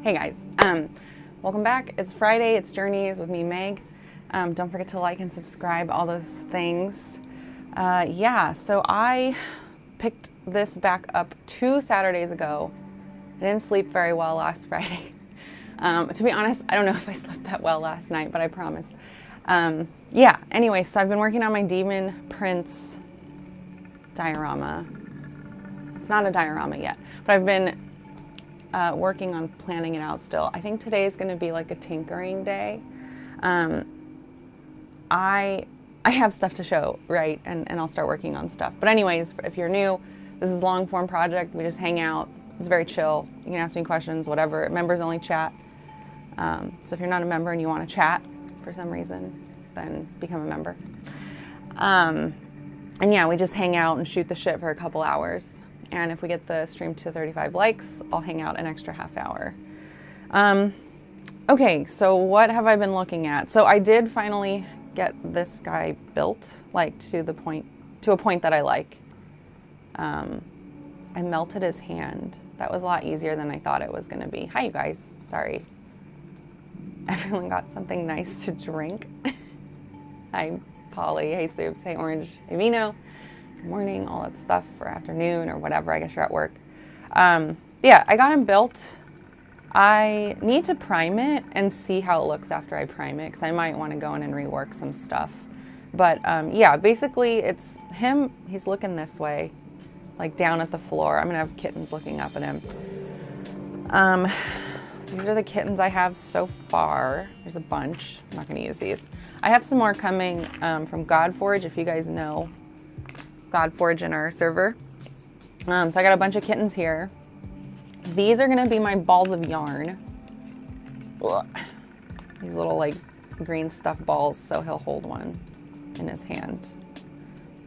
Hey guys, welcome back. It's Friday, it's Journeys with me, Meg. Don't forget to like and subscribe, all those things. So I picked this back up 2 Saturdays ago. I didn't sleep very well last Friday. To be honest, I don't know if I slept that well last night, but I promise. Anyway, so I've been working on my Demon Prince diorama. It's not a diorama yet, but I've been working on planning it out still. I think today is going to be like a tinkering day. I have stuff to show, right? And I'll start working on stuff. But anyways, if you're new, this is a long form project. We just hang out. It's very chill. You can ask me questions, whatever. Members only chat. So if you're not a member and you want to chat for some reason, then become a member. We just hang out and shoot the shit for a couple hours. And if we get the stream to 35 likes, I'll hang out an extra half hour. Okay, so what have I been looking at? So I did finally get this guy built, like to a point that I like. I melted his hand. That was a lot easier than I thought it was gonna be. Hi, you guys, sorry. Everyone got something nice to drink. Hi, Polly, hey, Soups, hey, Orange, hey, Vino. Good morning, all that stuff for afternoon or whatever, I guess you're at work. I got him built. I need to prime it and see how it looks after I prime it, because I might want to go in and rework some stuff. But basically it's him, he's looking this way, like down at the floor. I'm gonna have kittens looking up at him. These are the kittens I have so far. There's a bunch, I'm not gonna use these. I have some more coming from Godforge, if you guys know Godforge in our server. So I got a bunch of kittens here. These are gonna be my balls of yarn. Ugh. These little like green stuffed balls, so he'll hold one in his hand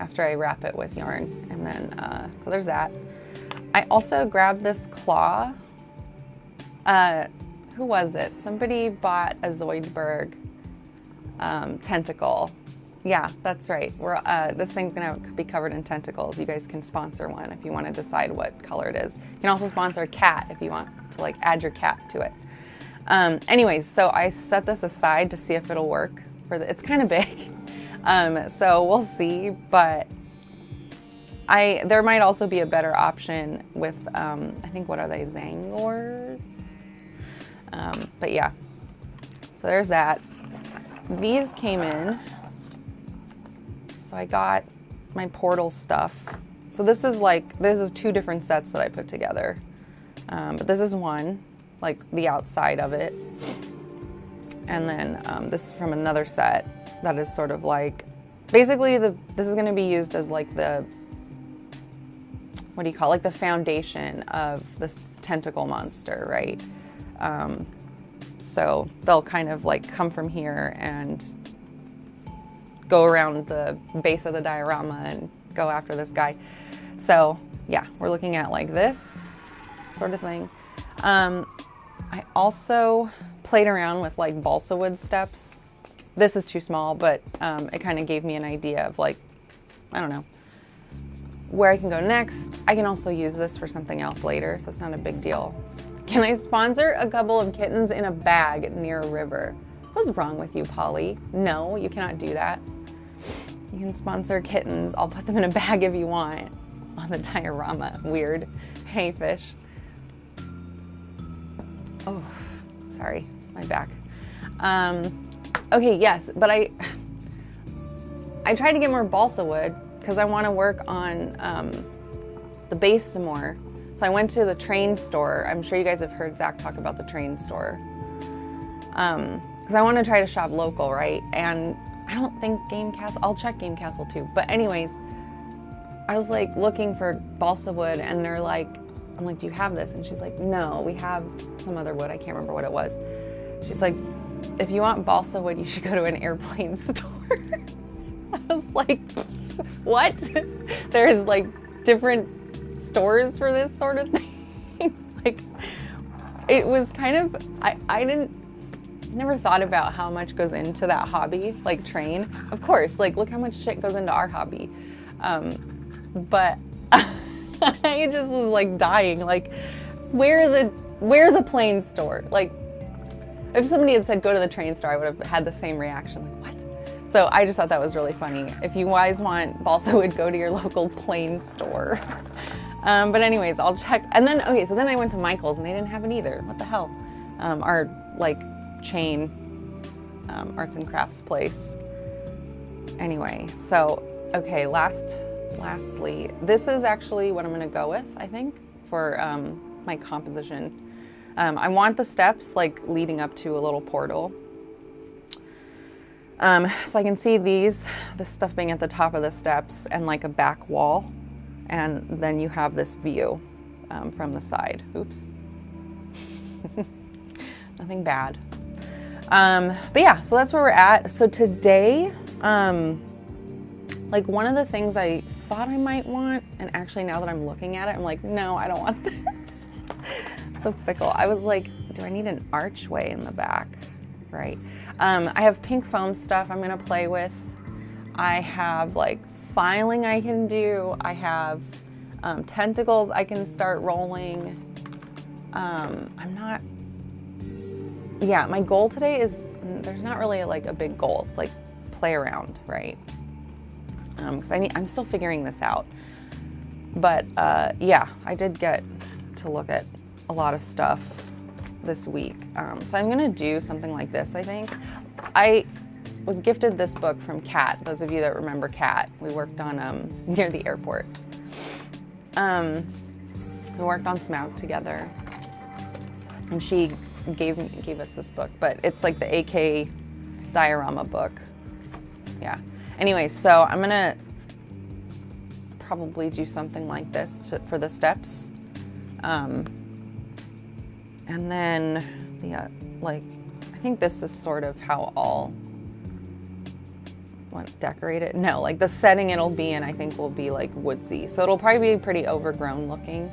after I wrap it with yarn. And then, so there's that. I also grabbed this claw. Who was it? Somebody bought a Zoidberg tentacle. Yeah, that's right. This thing's gonna be covered in tentacles. You guys can sponsor one if you want to decide what color it is. You can also sponsor a cat if you want to like add your cat to it. Anyways, so I set this aside to see if it'll work. It's kind of big, so we'll see. But there might also be a better option with I think, what are they, Zangors? But yeah, so there's that. These came in. So I got my portal stuff. So this is 2 different sets that I put together. But this is one, like the outside of it. And then this is from another set that is sort of like, basically this is gonna be used as like the, what do you call it? Like the foundation of this tentacle monster, right? So they'll kind of like come from here and go around the base of the diorama and go after this guy. So yeah, we're looking at like this sort of thing. I also played around with like balsa wood steps. This is too small, but it kind of gave me an idea of like, I don't know, where I can go next. I can also use this for something else later, so it's not a big deal. Can I sponsor a couple of kittens in a bag near a river? What's wrong with you, Polly? No, you cannot do that. You can sponsor kittens. I'll put them in a bag if you want on the diorama. Weird. Hey, fish. Oh, sorry, my back. Okay, yes, but I tried to get more balsa wood because I want to work on the base some more. So I went to the train store. I'm sure you guys have heard Zach talk about the train store. Because I want to try to shop local, right? And I don't think Game Castle, I'll check Game Castle too. But anyways, I was like looking for balsa wood and they're like, I'm like, do you have this? And she's like, no, we have some other wood. I can't remember what it was. She's like, if you want balsa wood, you should go to an airplane store. I was like, what? There's like different stores for this sort of thing. Like, it was kind of, I never thought about how much goes into that hobby, like train. Of course, like look how much shit goes into our hobby. But I just was like dying. Like, where is where's a plane store? Like, if somebody had said go to the train store, I would have had the same reaction. Like, what? So I just thought that was really funny. If you guys want balsa wood, go to your local plane store. But anyways, I'll check. And then, okay, so then I went to Michael's and they didn't have it either. What the hell? Our like chain arts and crafts place. Anyway, so, okay, lastly, this is actually what I'm gonna go with, I think, for my composition. I want the steps like leading up to a little portal. So I can see this stuff being at the top of the steps and like a back wall. And then you have this view from the side. Oops. Nothing bad. But yeah, so that's where we're at. So today, like one of the things I thought I might want, and actually now that I'm looking at it, I'm like, no, I don't want this. So fickle. I was like, do I need an archway in the back? Right. I have pink foam stuff I'm gonna play with. I have like filing I can do. I have tentacles I can start rolling. Yeah, my goal today is, there's not really like a big goal. It's like play around, right? Because I'm still figuring this out. But yeah, I did get to look at a lot of stuff this week. So I'm gonna do something like this, I think. I was gifted this book from Kat. Those of you that remember Kat, we worked on near the airport. We worked on Smaug together, and she gave us this book, but it's like the AK diorama book. Yeah. Anyway, so I'm gonna probably do something like this for the steps. And then the like, I think this is sort of how I'll decorate it. No, like the setting it'll be in, I think will be like woodsy. So it'll probably be pretty overgrown looking.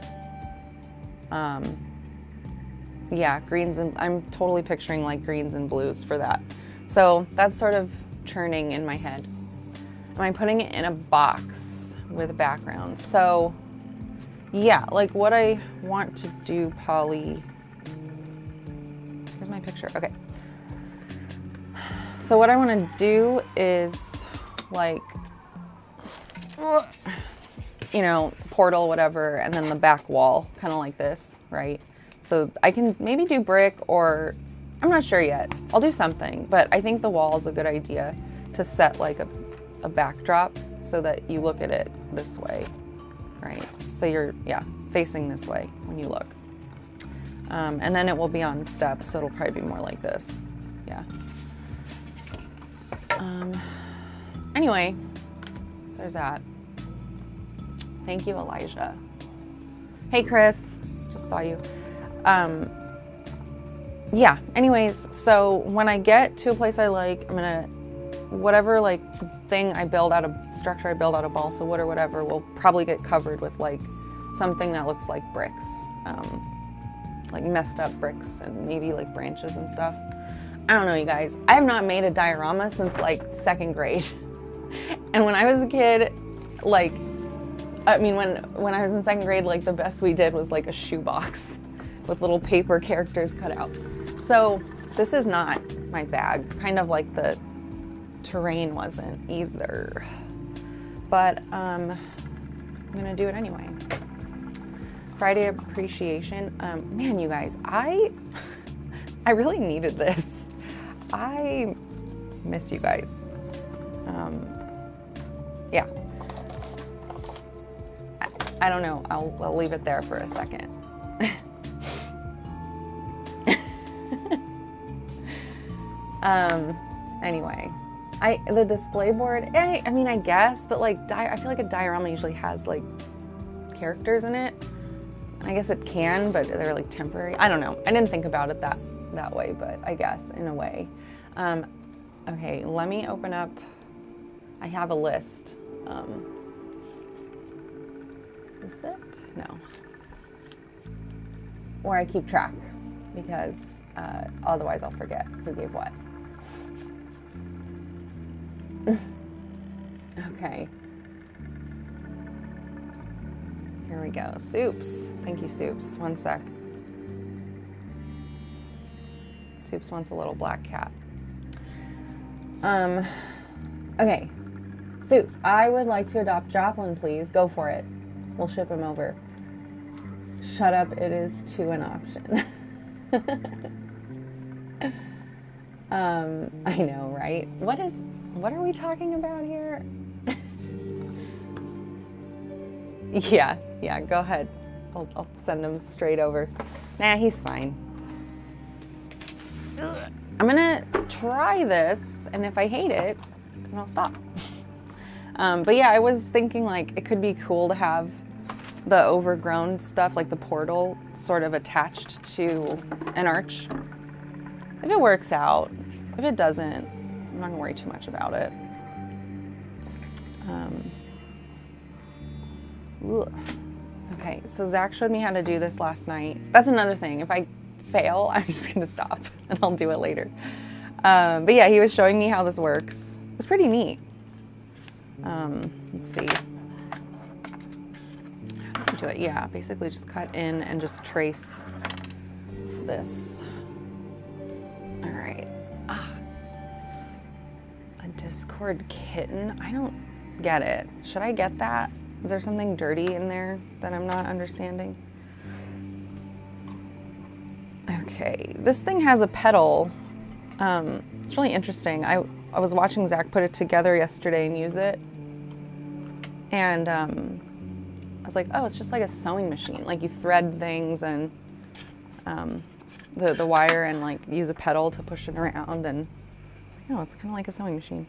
Yeah, greens, and I'm totally picturing like greens and blues for that. So that's sort of churning in my head. And I'm putting it in a box with a background. So yeah, like what I want to do, Polly. Here's my picture. Okay. So what I want to do is like, you know, portal, whatever, and then the back wall, kind of like this, right? So I can maybe do brick, or I'm not sure yet. I'll do something, but I think the wall is a good idea to set like a backdrop so that you look at it this way, right? So you're, yeah, facing this way when you look. And then it will be on steps, so it'll probably be more like this. Yeah. Anyway, so there's that. Thank you, Elijah. Hey, Chris, just saw you. Yeah, anyways, so when I get to a place I like, I'm gonna, whatever like thing I build out of, structure I build out of balsa wood or whatever, will probably get covered with like something that looks like bricks. Like messed up bricks and maybe like branches and stuff. I don't know, you guys. I have not made a diorama since like 2nd grade. And when I was a kid, like, I mean, when I was in 2nd grade, like the best we did was like a shoebox with little paper characters cut out. So this is not my bag, kind of like the terrain wasn't either. But I'm gonna do it anyway. Friday appreciation. Man, you guys, I really needed this. I miss you guys. Yeah. I don't know. I'll leave it there for a second. Anyway, the display board. I mean, I guess, but like, I feel like a diorama usually has like characters in it. I guess it can, but they're like temporary. I don't know. I didn't think about it that way, but I guess in a way. Okay, let me open up. I have a list. Is this it? No. Or I keep track because otherwise I'll forget who gave what. Okay. Here we go. Soups. Thank you, Soups. One sec. Soups wants a little black cat. Okay. Soups, I would like to adopt Joplin, please. Go for it. We'll ship him over. Shut up, it is too an option. I know, right? What are we talking about here? Yeah, go ahead. I'll send him straight over. Nah, he's fine. I'm gonna try this, and if I hate it, then I'll stop. But yeah, I was thinking like it could be cool to have the overgrown stuff, like the portal, sort of attached to an arch. If it works out. If it doesn't, I'm not gonna worry too much about it. Okay, so Zach showed me how to do this last night. That's another thing. If I fail, I'm just gonna stop and I'll do it later. But yeah, he was showing me how this works. It's pretty neat. Let's see. How do you do it? Yeah, basically just cut in and just trace this. All right. A Discord kitten? I don't get it. Should I get that? Is there something dirty in there that I'm not understanding? Okay, this thing has a pedal. It's really interesting. I was watching Zach put it together yesterday and use it. And I was like, oh, it's just like a sewing machine. Like you thread things and the wire and like use a pedal to push it around. And it's like, oh, it's kind of like a sewing machine.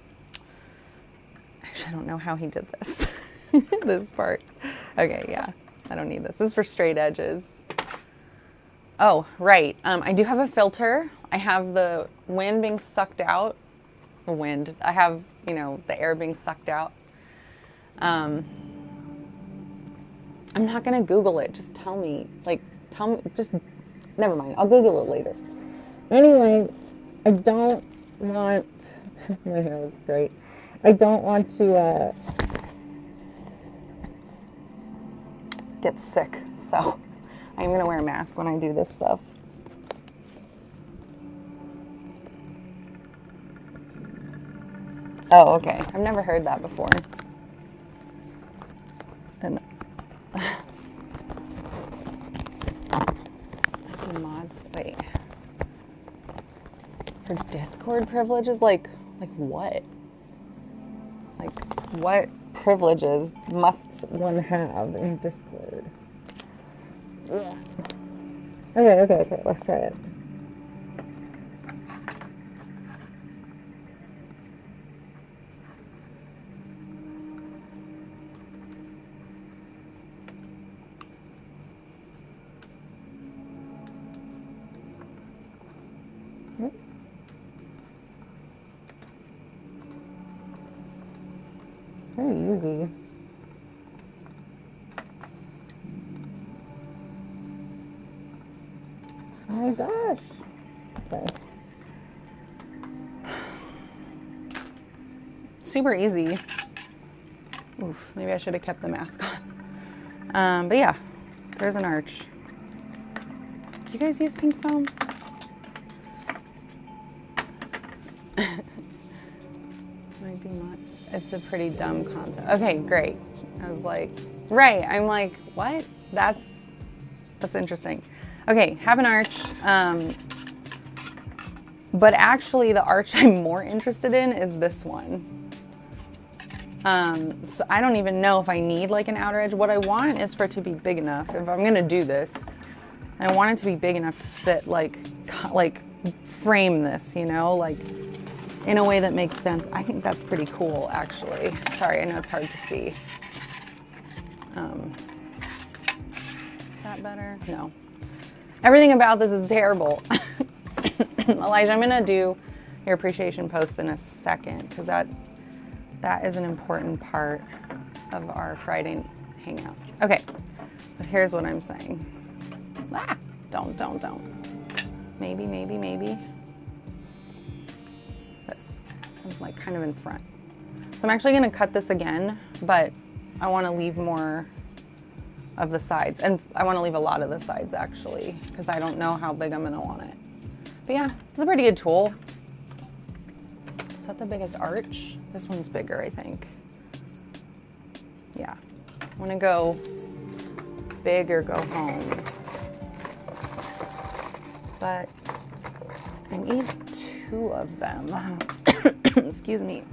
Actually, I don't know how he did this. This part. Okay, yeah, I don't need this. This is for straight edges. Oh, right. I do have a filter. I have the wind being sucked out. The wind. I have, you know, the air being sucked out. I'm not gonna Google it. Just tell me. Like, tell me. Just never mind. I'll Google it later. Anyway, I don't want. My hair looks great. I don't want to get sick, so I'm gonna wear a mask when I do this stuff. Oh, okay. I've never heard that before. And mods, wait. For Discord privileges, like what? Like what privileges must one have in Discord? Ugh. Okay, let's try it. Very easy. Oh my gosh. Okay. Super easy. Oof, maybe I should have kept the mask on. But yeah, there's an arch. Do you guys use pink foam? Might be much. It's a pretty dumb concept. Okay, great. I was like, right. I'm like, what? That's interesting. Okay, have an arch. But actually the arch I'm more interested in is this one. So I don't even know if I need like an outer edge. What I want is for it to be big enough. If I'm gonna do this, I want it to be big enough to sit like frame this, you know, like in a way that makes sense. I think that's pretty cool, actually. Sorry, I know it's hard to see. Is that better? No. Everything about this is terrible. Elijah, I'm gonna do your appreciation post in a second because that is an important part of our Friday hangout. Okay, so here's what I'm saying. Ah, don't. Maybe. This, something like kind of in front. So I'm actually gonna cut this again, but I wanna leave more of the sides. And I wanna leave a lot of the sides actually, because I don't know how big I'm gonna want it. But yeah, it's a pretty good tool. Is that the biggest arch? This one's bigger, I think. Yeah, I want to go big or go home. But I need 2 of them. Excuse me.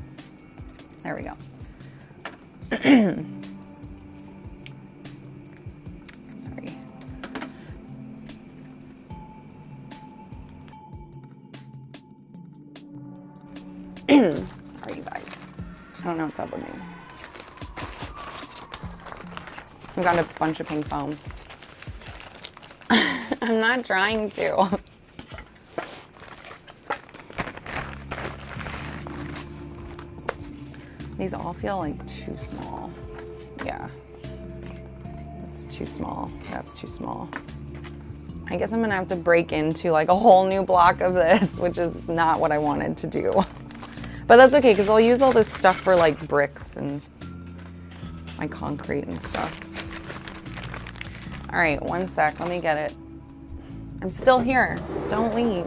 There we go. Sorry. Sorry, you guys. I don't know what's up with me. I've got a bunch of pink foam. I'm not trying to. These all feel like too small. Yeah. That's too small. That's too small. I guess I'm gonna have to break into like a whole new block of this, which is not what I wanted to do. But that's okay, because I'll use all this stuff for like bricks and my concrete and stuff. All right, 1 sec, let me get it. I'm still here, don't leave.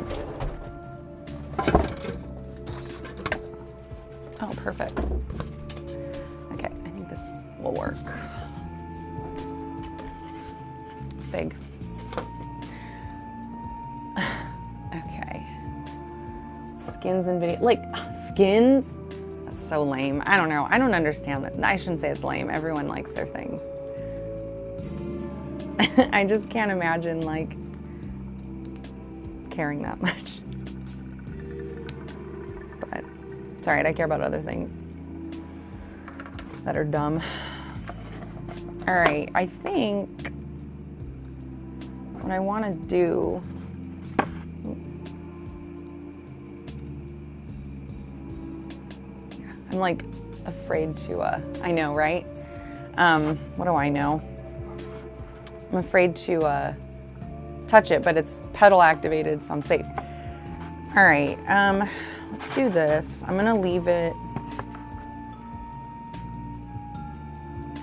Oh, perfect. Okay, I think this will work. Big. Okay. Skins and video, like skins? That's so lame. I don't know, I don't understand that. I shouldn't say it's lame, everyone likes their things. I just can't imagine like caring that much. But it's all right, I care about other things that are dumb. All right, I think what I want to do, I'm like afraid to, I know, right? What do I know? I'm afraid to touch it, but it's pedal activated, so I'm safe. All right, let's do this. I'm gonna leave it,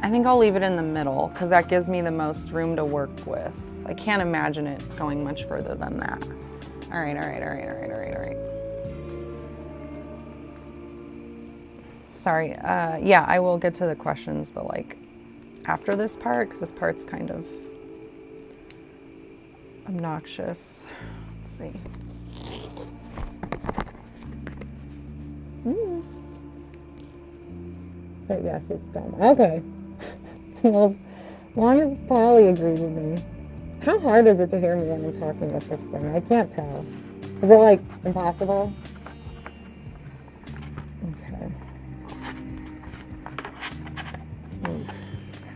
I think I'll leave it in the middle because that gives me the most room to work with. I can't imagine it going much further than that. All right, all right, all right, all right, all right, all right. Sorry, yeah, I will get to the questions, but like after this part, because this part's kind of obnoxious. Let's see. But yes, it's done. Okay. Well, as long as Polly agrees with me. How hard is it to hear me when I'm talking with this thing? I can't tell. Is it like impossible? Okay.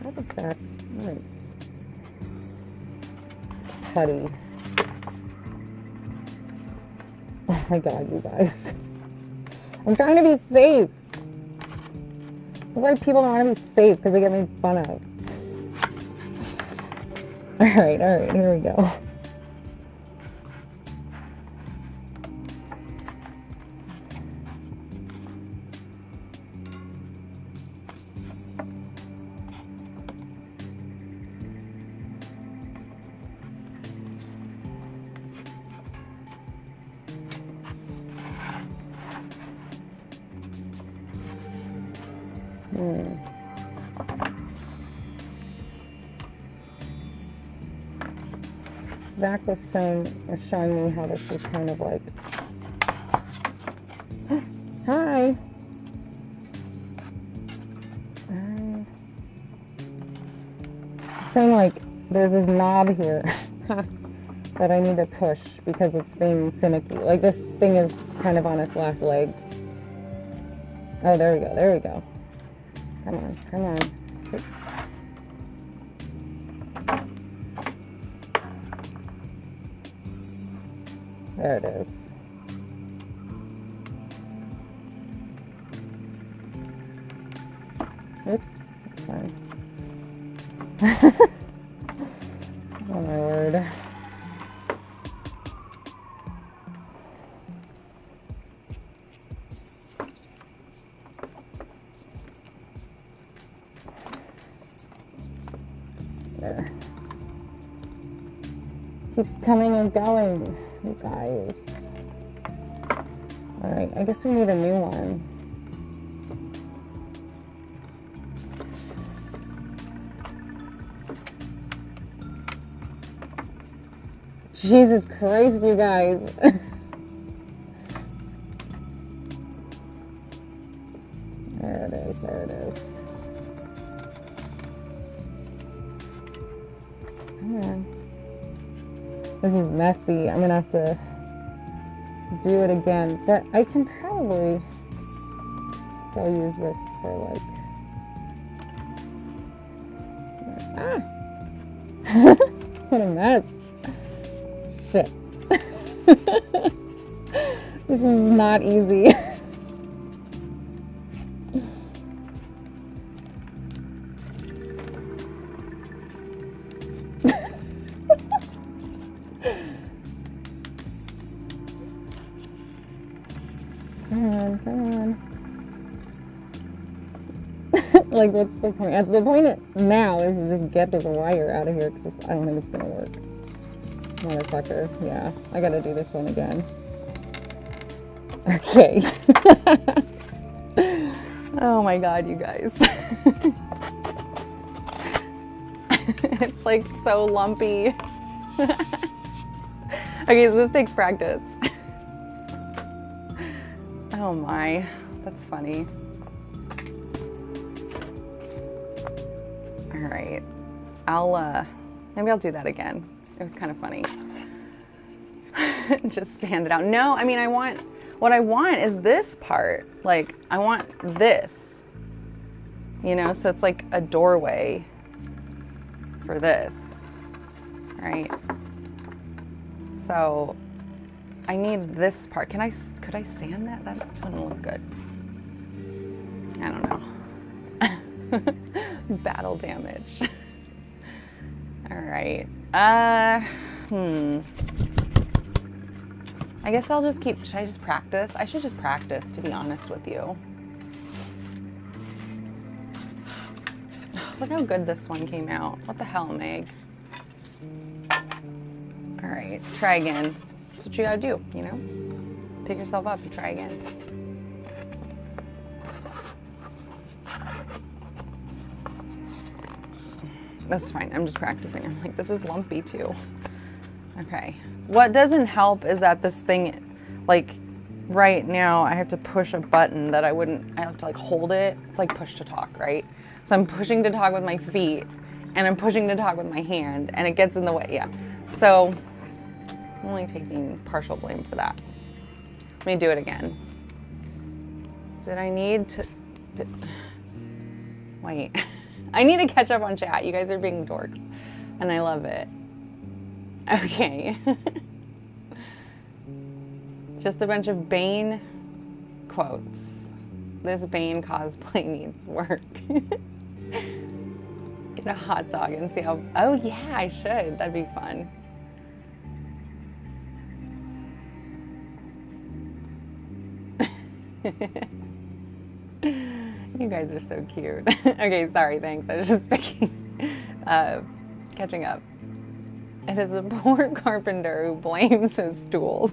How does that? Right. Putty. Oh my god, you guys. I'm trying to be safe. That's why people don't want to be safe, because they get made fun of. Alright, here we go. Zach was showing me how this is kind of like, hi. Saying like there's this knob here that I need to push because it's being finicky. Like this thing is kind of on its last legs. Oh, there we go, there we go. Come on, come on. There it is. Oops, that's fine. Oh my word. There. Keeps coming and going. you guys. All right, I guess we need a new one. Jesus Christ, you guys. There it is, there it is. Come on. This is messy. I'm gonna have to do it again, but I can probably still use this for like... What a mess. Shit. This is not easy. Come on. Like, what's the point? The point now is to just get this wire out of here, because I don't think it's gonna work. Motherfucker. Yeah, I gotta do this one again. Okay. Oh my god, you guys. It's like so lumpy. Okay, so this takes practice. Oh my, that's funny. All right, maybe I'll do that again. It was kind of funny. Just sand it out. No, I mean, what I want is this part. Like, I want this, you know, so it's like a doorway for this, right? So I need this part. Could I sand that? That doesn't look good. I don't know. Battle damage. All right. I guess I'll just should I just practice? I should just practice, to be honest with you. Look how good this one came out. What the hell, Meg? All right, try again. That's what you gotta do, you know? Pick yourself up and try again. That's fine, I'm just practicing. I'm like, this is lumpy too. Okay. What doesn't help is that this thing, like right now, I have to push a button that I have to like hold it. It's like push to talk, right? So I'm pushing to talk with my feet and I'm pushing to talk with my hand and it gets in the way, yeah. So I'm only taking partial blame for that. Let me do it again. Did I need to, wait. I need to catch up on chat. You guys are being dorks and I love it. Okay. Just a bunch of Bane quotes. This Bane cosplay needs work. Get a hot dog and see how, oh yeah, I should. That'd be fun. You guys are so cute. Okay, sorry, thanks. I was just catching up. It is a poor carpenter who blames his tools.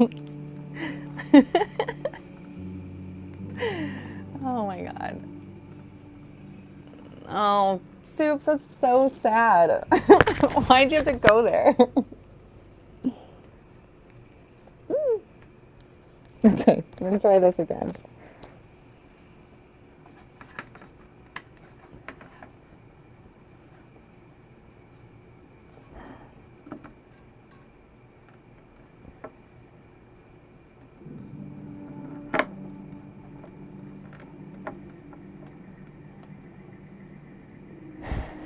Oh my god. Oh, Soups, that's so sad. Why'd you have to go there? Okay, I'm gonna try this again.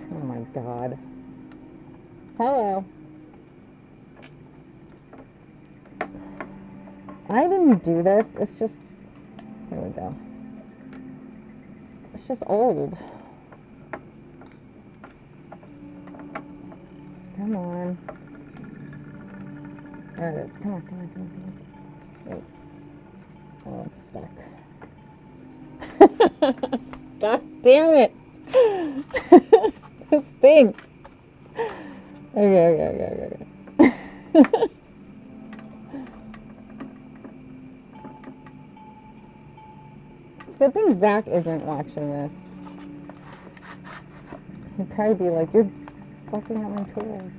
Oh my god. Hello. I didn't do this. It's just, here we go. It's just old. Come on. There it is. Come on, come on, come on, come on. Wait. Oh, it's stuck. God damn it. This thing. Okay. It's a good thing Zach isn't watching this. He'd probably be like, you're fucking up my tools.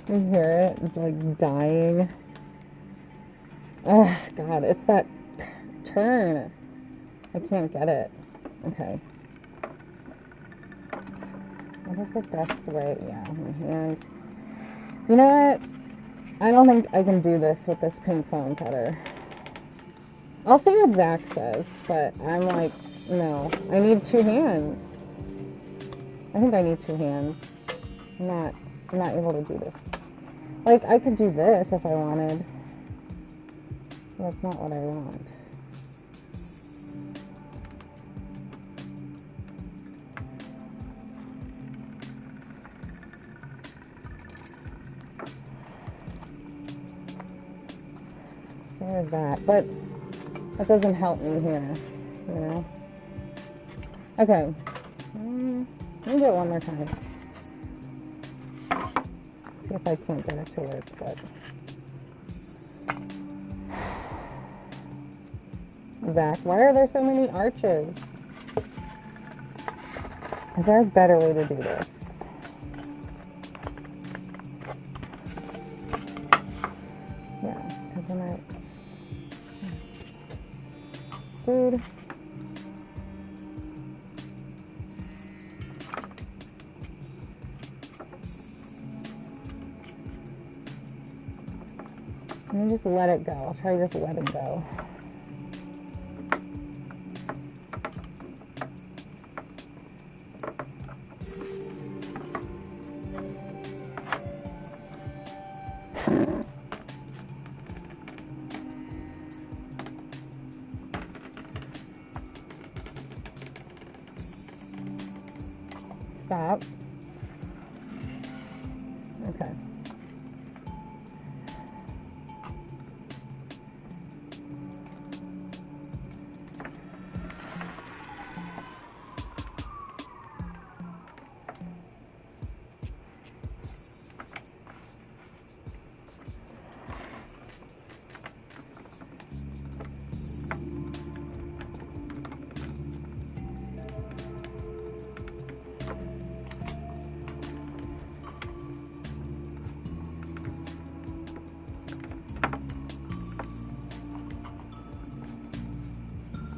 You hear it? It's like dying. Oh, God, it's that turn. I can't get it. Okay. What is the best way? Yeah, my hand. You know what? I don't think I can do this with this pink foam cutter. I'll see what Zach says, but I'm like, no. I need 2 hands. I think I need 2 hands. I'm not able to do this. Like, I could do this if I wanted. That's not what I want. So there's that. But that doesn't help me here, you know? Okay. Let me do it one more time. See if I can't get it to work, but... Zach, why are there so many arches? Is there a better way to do this? Yeah, because then I... Dude. Let me just let it go. I'll try to just let it go. Stop. Okay.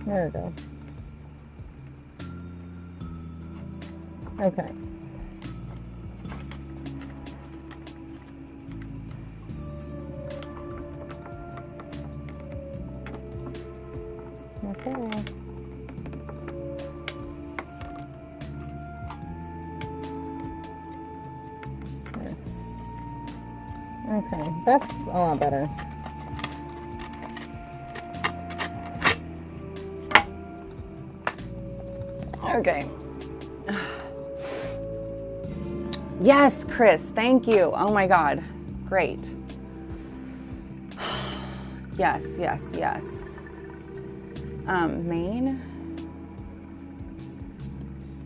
There it goes. Okay. Okay. There. Okay, that's a lot better. Okay. Yes, Chris, thank you. Oh my God, great. Yes, yes, yes. Main?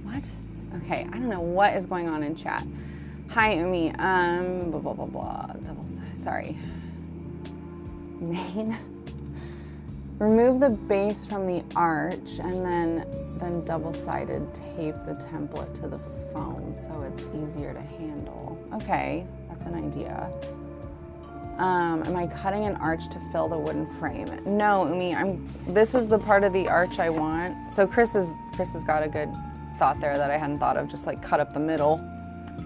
What? Okay, I don't know what is going on in chat. Hi, Umi. Blah, blah, blah, blah. Sorry. Main? Remove the base from the arch and then double-sided tape the template to the foam so it's easier to handle. Okay, that's an idea. Am I cutting an arch to fill the wooden frame? No, Umi, this is the part of the arch I want. So Chris has got a good thought there that I hadn't thought of, just like cut up the middle.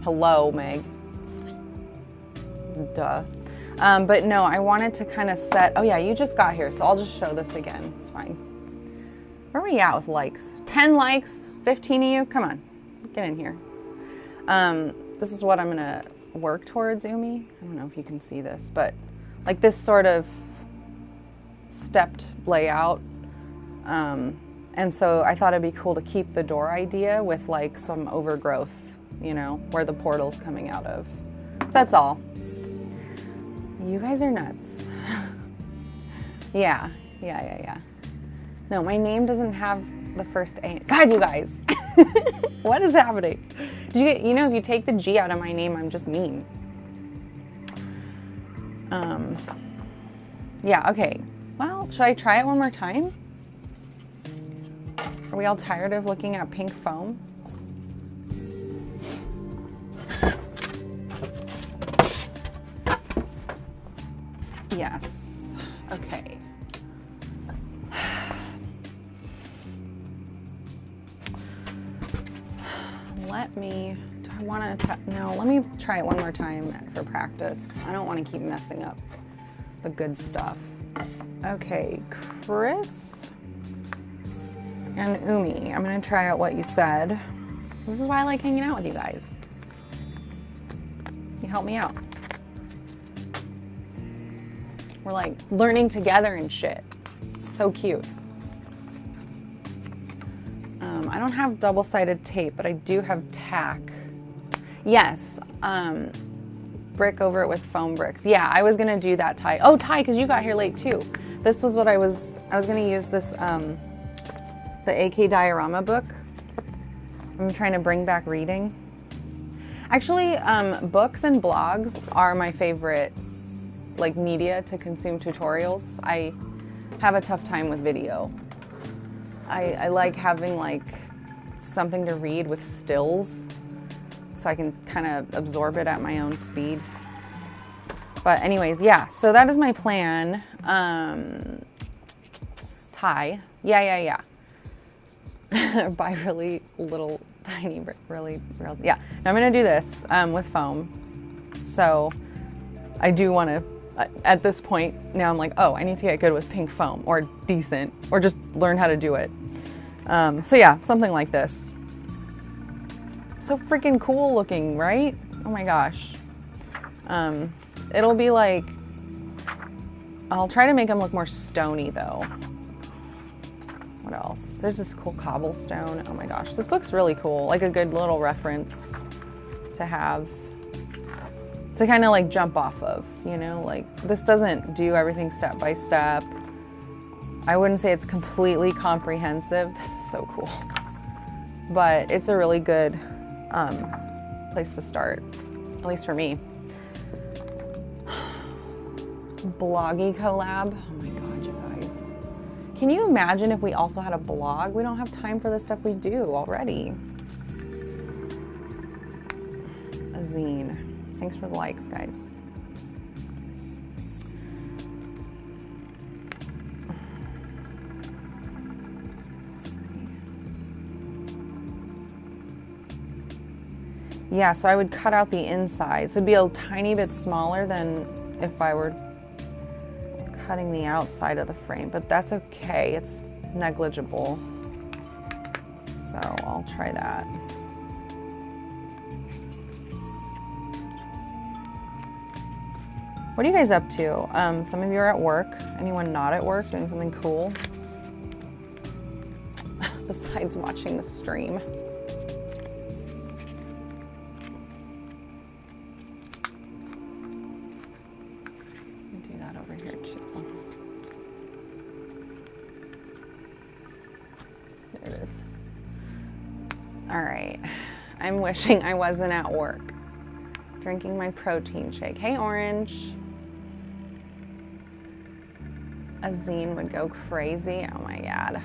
Hello, Meg. Duh. But no, I wanted to kind of set, oh yeah, you just got here, so I'll just show this again. It's fine. Where are we at with likes? 10 likes? 15 of you? Come on, get in here. This is what I'm gonna work towards, Umi. I don't know if you can see this, but like this sort of stepped layout. And so I thought it'd be cool to keep the door idea with like some overgrowth you know, where the portal's coming out of. So that's all. You guys are nuts. Yeah. No, my name doesn't have the first A. God, you guys. What is happening? Did you get, you know, if you take the G out of my name, I'm just mean. Yeah, okay. Well, should I try it one more time? Are we all tired of looking at pink foam? Yes. Okay. Let me, do I want to, no, let me try it one more time for practice. I don't want to keep messing up the good stuff. Okay, Chris and Umi, I'm going to try out what you said. This is why I like hanging out with you guys. You help me out. We're like learning together and shit. So cute. I don't have double-sided tape, but I do have tack. Yes, brick over it with foam bricks. Yeah, I was gonna do that, Ty. Oh, Ty, because you got here late too. This was what I was gonna use this, the AK Diorama book. I'm trying to bring back reading. Actually, books and blogs are my favorite, like, media to consume tutorials. I have a tough time with video. I like having like something to read with stills so I can kind of absorb it at my own speed. But anyways, yeah, so that is my plan. Tie. Yeah. Buy really little, tiny, really, yeah. Now I'm gonna do this with foam. So I do want to, at this point, now I'm like, oh, I need to get good with pink foam, or decent, or just learn how to do it. So yeah, something like this. So freaking cool looking, right? Oh my gosh. It'll be like, I'll try to make them look more stony though. What else? There's this cool cobblestone. Oh my gosh, this book's really cool. Like a good little reference to have, to kind of like jump off of, you know, like this doesn't do everything step by step. I wouldn't say it's completely comprehensive. This is so cool, but it's a really good place to start, at least for me. Bloggy collab. Oh my God, you guys. Can you imagine if we also had a blog? We don't have time for the stuff we do already. A zine. Thanks for the likes, guys. Yeah, so I would cut out the inside. So it'd be a tiny bit smaller than if I were cutting the outside of the frame, but that's okay. It's negligible. So I'll try that. What are you guys up to? Some of you are at work. Anyone not at work doing something cool? Besides watching the stream. I'm wishing I wasn't at work. Drinking my protein shake. Hey, Orange. A zine would go crazy. Oh my God.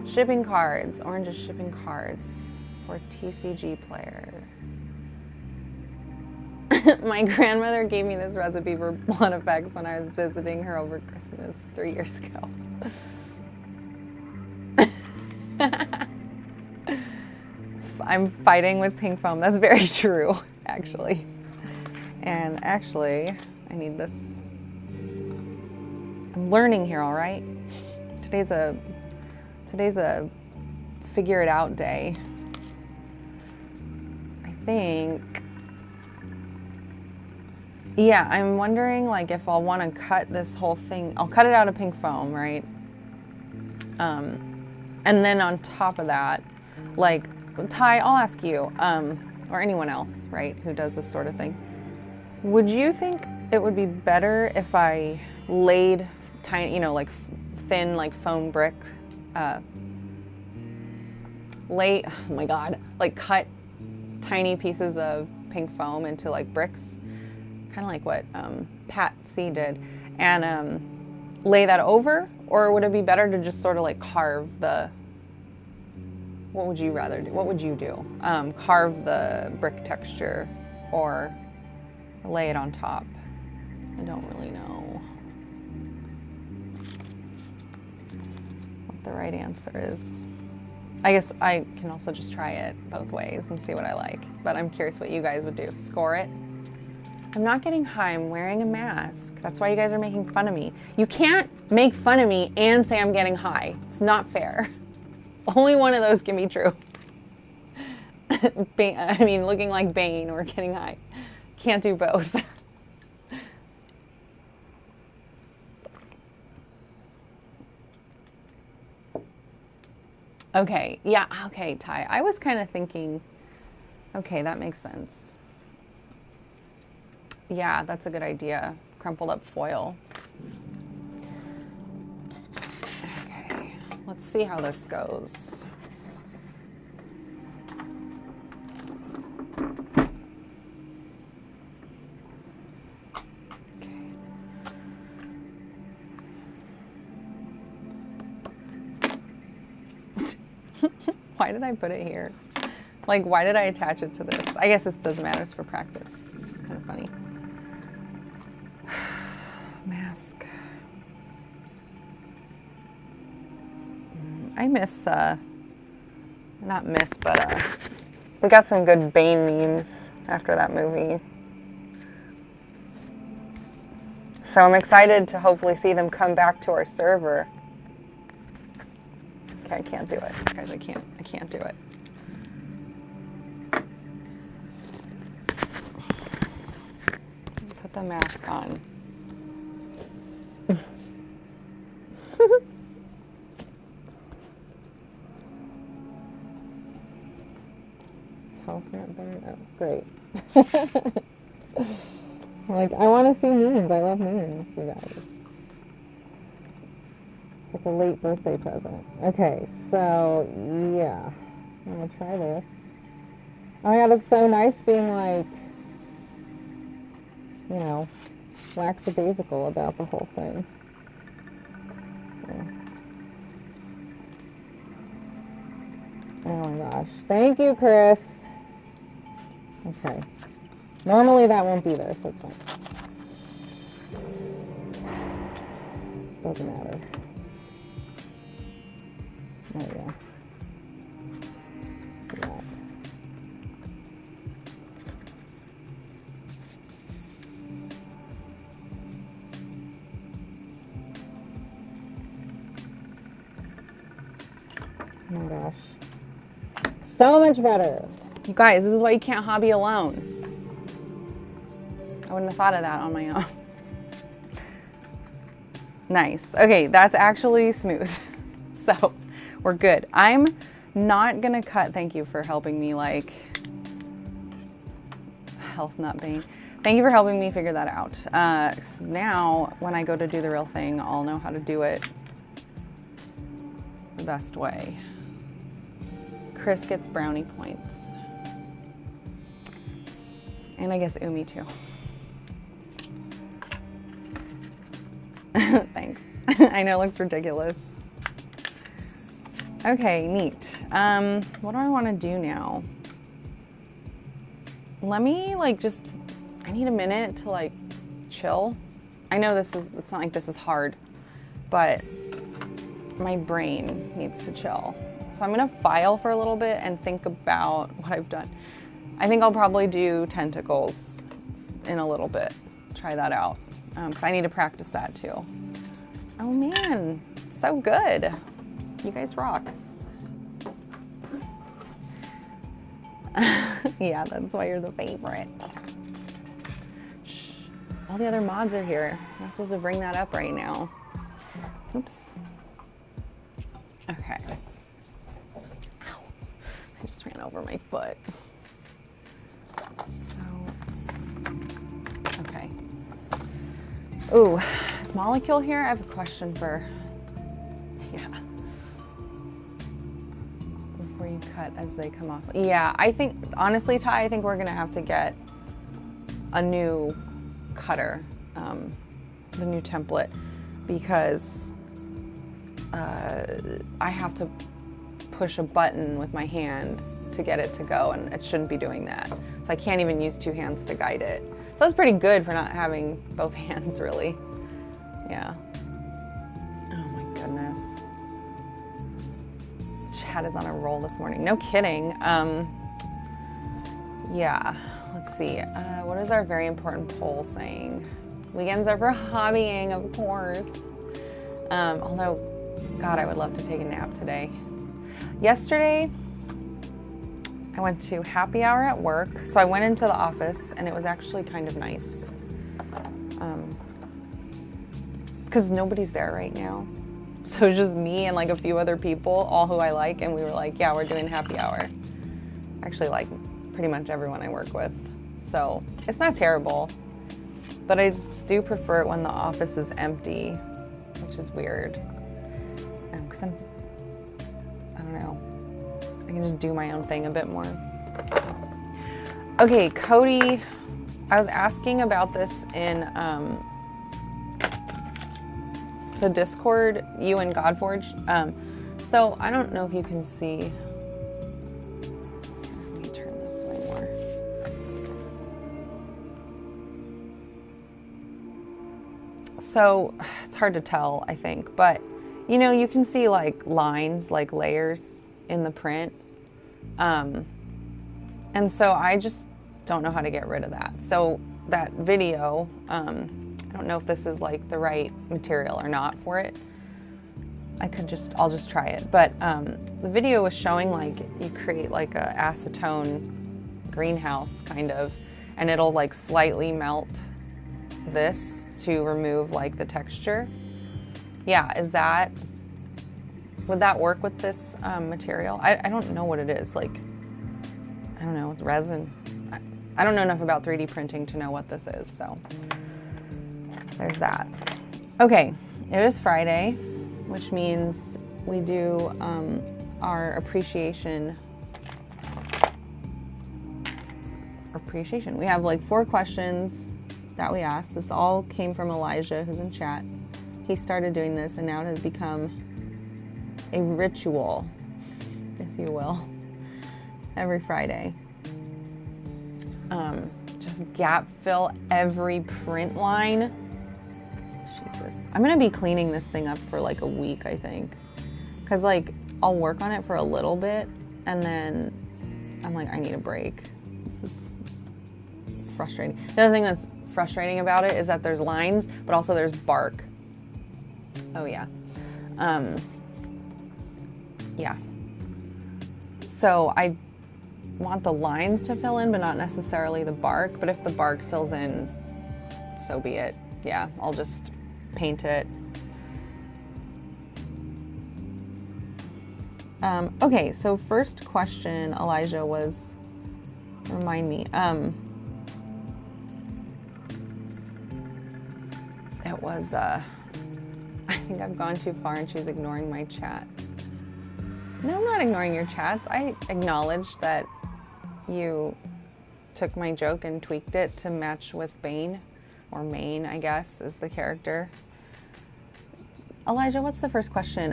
Shipping cards. Orange is shipping cards for TCG player. My grandmother gave me this recipe for blood effects when I was visiting her over Christmas 3 years ago. I'm fighting with pink foam. That's very true, actually. And actually, I need this. I'm learning here, all right? Today's a figure it out day. I think. Yeah, I'm wondering like if I'll want to cut this whole thing. I'll cut it out of pink foam, right? And then on top of that, like, Ty, I'll ask you, or anyone else, right, who does this sort of thing. Would you think it would be better if I laid tiny, you know, like thin, like foam brick, oh my God, like cut tiny pieces of pink foam into like bricks, kind of like what Pat C did, and lay that over? Or would it be better to just sort of like carve the, what would you rather do? What would you do? Carve the brick texture or lay it on top? I don't really know what the right answer is. I guess I can also just try it both ways and see what I like, but I'm curious what you guys would do. Score it. I'm not getting high, I'm wearing a mask. That's why you guys are making fun of me. You can't make fun of me and say I'm getting high. It's not fair. Only one of those can be true. I mean, looking like Bane or getting high. Can't do both. Okay, yeah, okay, Ty. I was kind of thinking, okay, that makes sense. Yeah, that's a good idea. Crumpled up foil. Okay, let's see how this goes. Okay. Why did I put it here? Like, why did I attach it to this? I guess this doesn't matter, it's for practice. It's kind of funny. Mask. I miss, not miss, but we got some good Bane memes after that movie. So I'm excited to hopefully see them come back to our server. Okay, I can't do it. Guys, I can't do it. Put the mask on. Health not burn. Oh, great. Like, I want to see memes. I love memes, you guys. It's like a late birthday present. Okay, so yeah, I'm gonna try this. Oh my God, it's so nice being like, you know, lackadaisical about the whole thing. Oh my gosh. Thank you, Chris. Okay. Normally that won't be this. That's fine. Doesn't matter. There we go. Let's do that. Oh my gosh. So much better. You guys, this is why you can't hobby alone. I wouldn't have thought of that on my own. Nice. Okay, that's actually smooth. So we're good. I'm not gonna cut. Thank you for helping me, like, health nut Bane. Thank you for helping me figure that out. Now, when I go to do the real thing, I'll know how to do it the best way. Chris gets brownie points. And I guess Umi too. Thanks. I know it looks ridiculous. Okay, neat. What do I want to do now? Let me I need a minute to like chill. I know it's not like this is hard, but my brain needs to chill. So I'm gonna file for a little bit and think about what I've done. I think I'll probably do tentacles in a little bit. Try that out, because I need to practice that too. Oh man, so good. You guys rock. Yeah, that's why you're the favorite. Shh. All the other mods are here. I'm not supposed to bring that up right now. Oops. Okay. Ow. I just ran over my foot. So, okay. Ooh, is Molecule here? I have a question for, yeah. Before you cut as they come off. Yeah, I think, honestly, Ty, I think we're gonna have to get a new cutter, the new template, because I have to push a button with my hand to get it to go, and it shouldn't be doing that. So I can't even use two hands to guide it. So that's pretty good for not having both hands, really. Yeah. Oh my goodness. Chad is on a roll this morning. No kidding. Yeah, let's see. What is our very important poll saying? Weekends are for hobbying, of course. Although, God, I would love to take a nap today. Yesterday, I went to happy hour at work. So I went into the office and it was actually kind of nice. Because nobody's there right now. So it's just me and like a few other people, all who I like, and we were like, yeah, we're doing happy hour. I actually like pretty much everyone I work with. So it's not terrible, but I do prefer it when the office is empty, which is weird. Because I don't know, I can just do my own thing a bit more. Okay, Cody, I was asking about this in the Discord, you and Godforge. So I don't know if you can see. Let me turn this way more. So it's hard to tell, I think, but you know, you can see like lines, like layers in the print. And so I just don't know how to get rid of that. So that video, I don't know if this is like the right material or not for it. I'll just try it. But the video was showing like you create like a acetone greenhouse kind of, and it'll like slightly melt this to remove like the texture. Yeah, would that work with this material? I don't know what it is. Like, I don't know, it's resin. I don't know enough about 3D printing to know what this is, so there's that. Okay, it is Friday, which means we do our appreciation. We have like 4 questions that we asked. This all came from Elijah, who's in chat. He started doing this and now it has become a ritual, if you will, every Friday. Just gap fill every print line. Jesus. I'm gonna be cleaning this thing up for like a week, I think. Cause like, I'll work on it for a little bit and then I'm like, I need a break. This is frustrating. The other thing that's frustrating about it is that there's lines, but also there's bark. Oh yeah. Yeah. So I want the lines to fill in, but not necessarily the bark. But if the bark fills in, so be it. Yeah, I'll just paint it. Okay, so first question, Elijah, was, remind me. It was, I think I've gone too far and she's ignoring my chats. No, I'm not ignoring your chats. I acknowledge that you took my joke and tweaked it to match with Bane, or Maine, I guess, is the character. Elijah, what's the first question?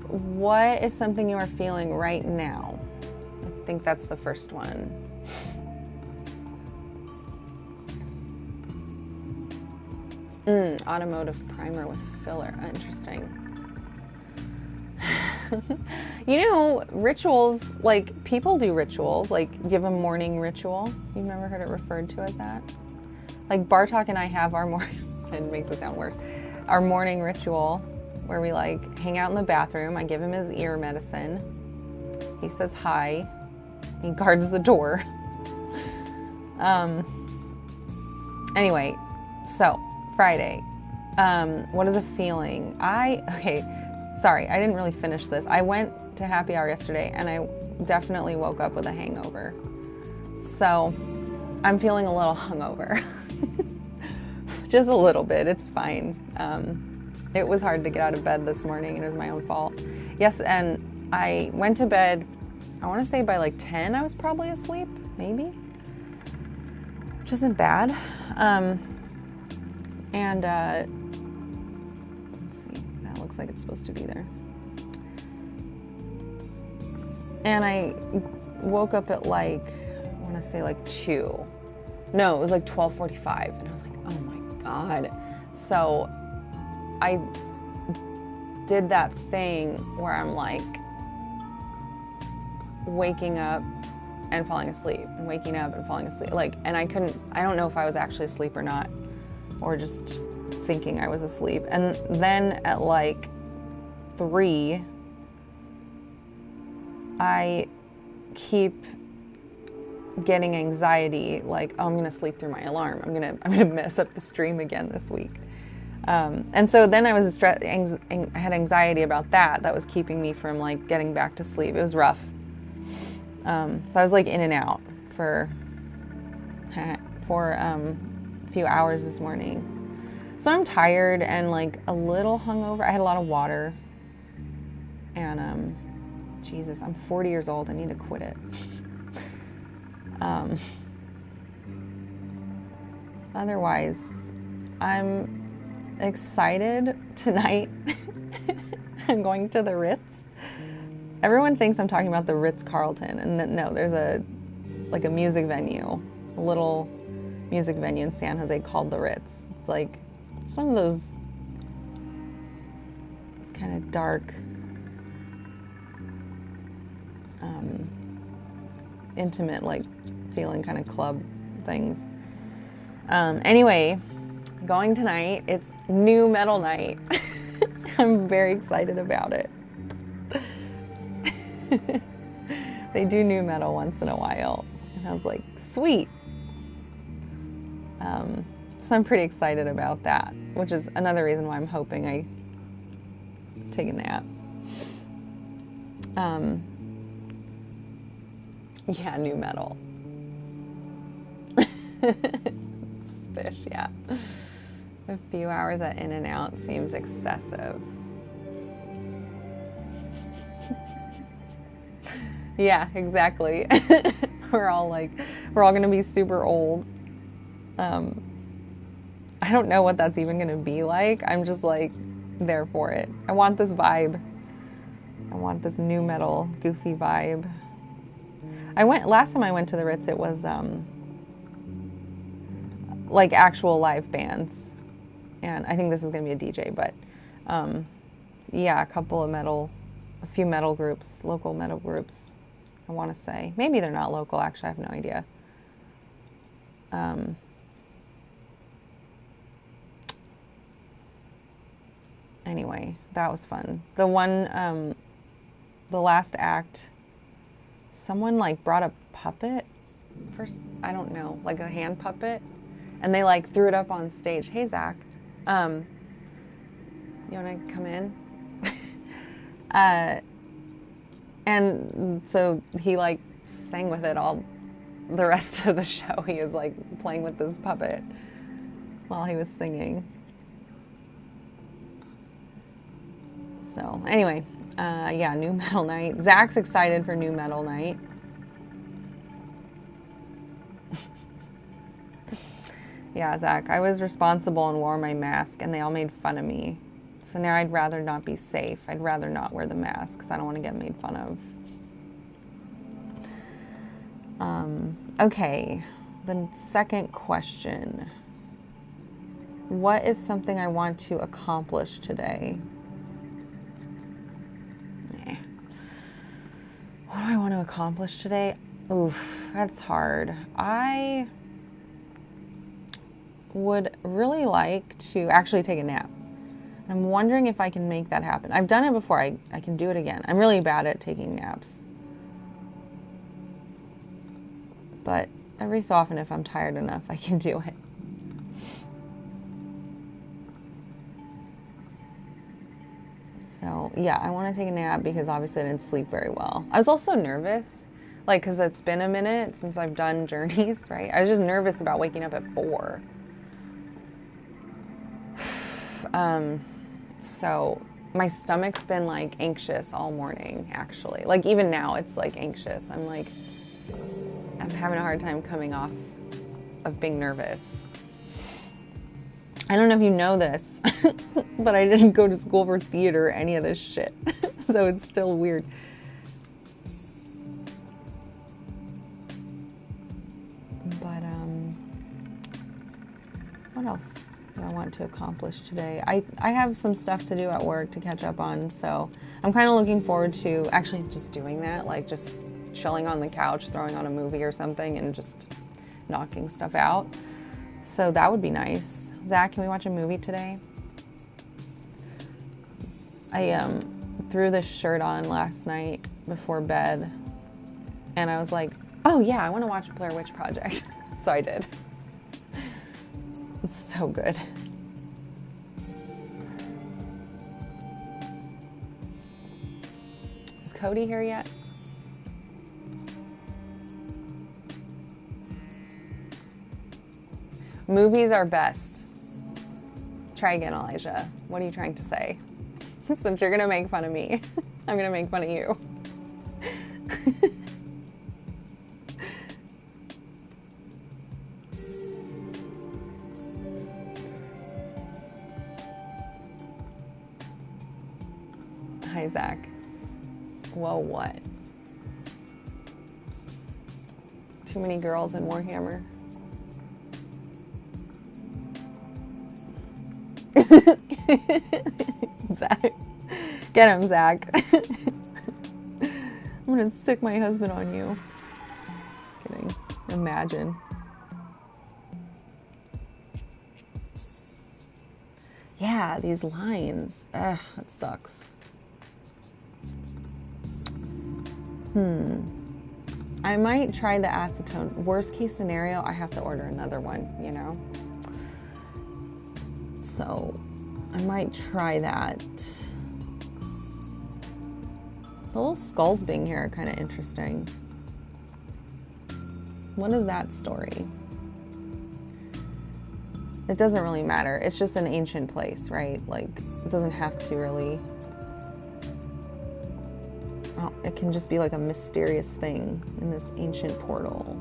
What is something you are feeling right now? I think that's the first one. Automotive primer with filler. Interesting. You know, rituals, like people do rituals, like do you have a morning ritual? You've never heard it referred to as that? Like Bartok and I have our morning, it makes it sound worse, our morning ritual where we like hang out in the bathroom. I give him his ear medicine. He says hi. He guards the door. Anyway, so Friday. What is a feeling? Okay, sorry, I didn't really finish this. I went to happy hour yesterday and I definitely woke up with a hangover. So I'm feeling a little hungover. Just a little bit, it's fine. It was hard to get out of bed this morning, and it was my own fault. Yes, and I went to bed, I want to say by like 10 I was probably asleep, maybe, which isn't bad. Let's see, that looks like it's supposed to be there. And I woke up at like, I want to say like 2. No, it was like 12:45, and I was like, oh my God. So I did that thing where I'm like waking up and falling asleep and waking up and falling asleep. Like, and I don't know if I was actually asleep or not, or just thinking I was asleep. And then at like 3, I keep getting anxiety, like, oh, I'm gonna sleep through my alarm. I'm gonna mess up the stream again this week. And so then I was I had anxiety about that. That was keeping me from like getting back to sleep. It was rough. So I was like in and out for a few hours this morning. So I'm tired and like a little hungover. I had a lot of water, and Jesus, I'm 40 years old. I need to quit it. Otherwise, I'm excited tonight. I'm going to the Ritz. Everyone thinks I'm talking about the Ritz-Carlton, and no, there's a music venue, a little music venue in San Jose called the Ritz. It's like, it's one of those kind of dark, intimate, like feeling kind of club things. Anyway, going tonight, it's new metal night. I'm very excited about it. They do new metal once in a while, and I was like, sweet. So I'm pretty excited about that, which is another reason why I'm hoping I take a nap. Yeah, new metal. Spish, yeah. A few hours at In and Out seems excessive. Yeah, exactly. We're all gonna be super old. I don't know what that's even gonna be like. I'm just like there for it. I want this vibe. I want this new metal, goofy vibe. Last time I went to the Ritz, it was like actual live bands. And I think this is gonna be a DJ, but yeah, a few metal groups, local metal groups, I wanna say. Maybe they're not local, actually, I have no idea. Anyway, that was fun. The one, the last act, someone like brought a puppet first, I don't know, like a hand puppet, and they like threw it up on stage. Hey, Zach, you wanna come in? And so he like sang with it all the rest of the show. He was like playing with this puppet while he was singing. So anyway, yeah, new metal night. Zach's excited for new metal night. Yeah, Zach, I was responsible and wore my mask, and they all made fun of me. So now I'd rather not be safe. I'd rather not wear the mask because I don't want to get made fun of. Okay, the second question. What is something I want to accomplish today? What do I want to accomplish today? Oof, that's hard. I would really like to actually take a nap. I'm wondering if I can make that happen. I've done it before. I can do it again. I'm really bad at taking naps. But every so often, if I'm tired enough, I can do it. So yeah, I want to take a nap because obviously I didn't sleep very well. I was also nervous. Like, because it's been a minute since I've done journeys, right? I was just nervous about waking up at 4. So my stomach's been like anxious all morning, actually. Like even now it's like anxious. I'm having a hard time coming off of being nervous. I don't know if you know this, but I didn't go to school for theater or any of this shit. So it's still weird. But what else do I want to accomplish today? I have some stuff to do at work to catch up on, so I'm kind of looking forward to actually just doing that, like just chilling on the couch, throwing on a movie or something and just knocking stuff out. So that would be nice. Zach, can we watch a movie today? I threw this shirt on last night before bed and I was like, oh yeah, I want to watch Blair Witch Project. So I did. It's so good. Is Cody here yet? Movies are best. Try again, Elijah. What are you trying to say? Since you're gonna make fun of me, I'm gonna make fun of you. Hi, Zach. Whoa, what? Too many girls in Warhammer. Zach. Get him, Zach. I'm gonna sick my husband on you. Just kidding. Imagine. Yeah, these lines. Ugh, that sucks. I might try the acetone. Worst case scenario, I have to order another one, you know? So I might try that. The little skulls being here are kind of interesting. What is that story? It doesn't really matter. It's just an ancient place, right? Like, it doesn't have to really... Oh, it can just be like a mysterious thing in this ancient portal.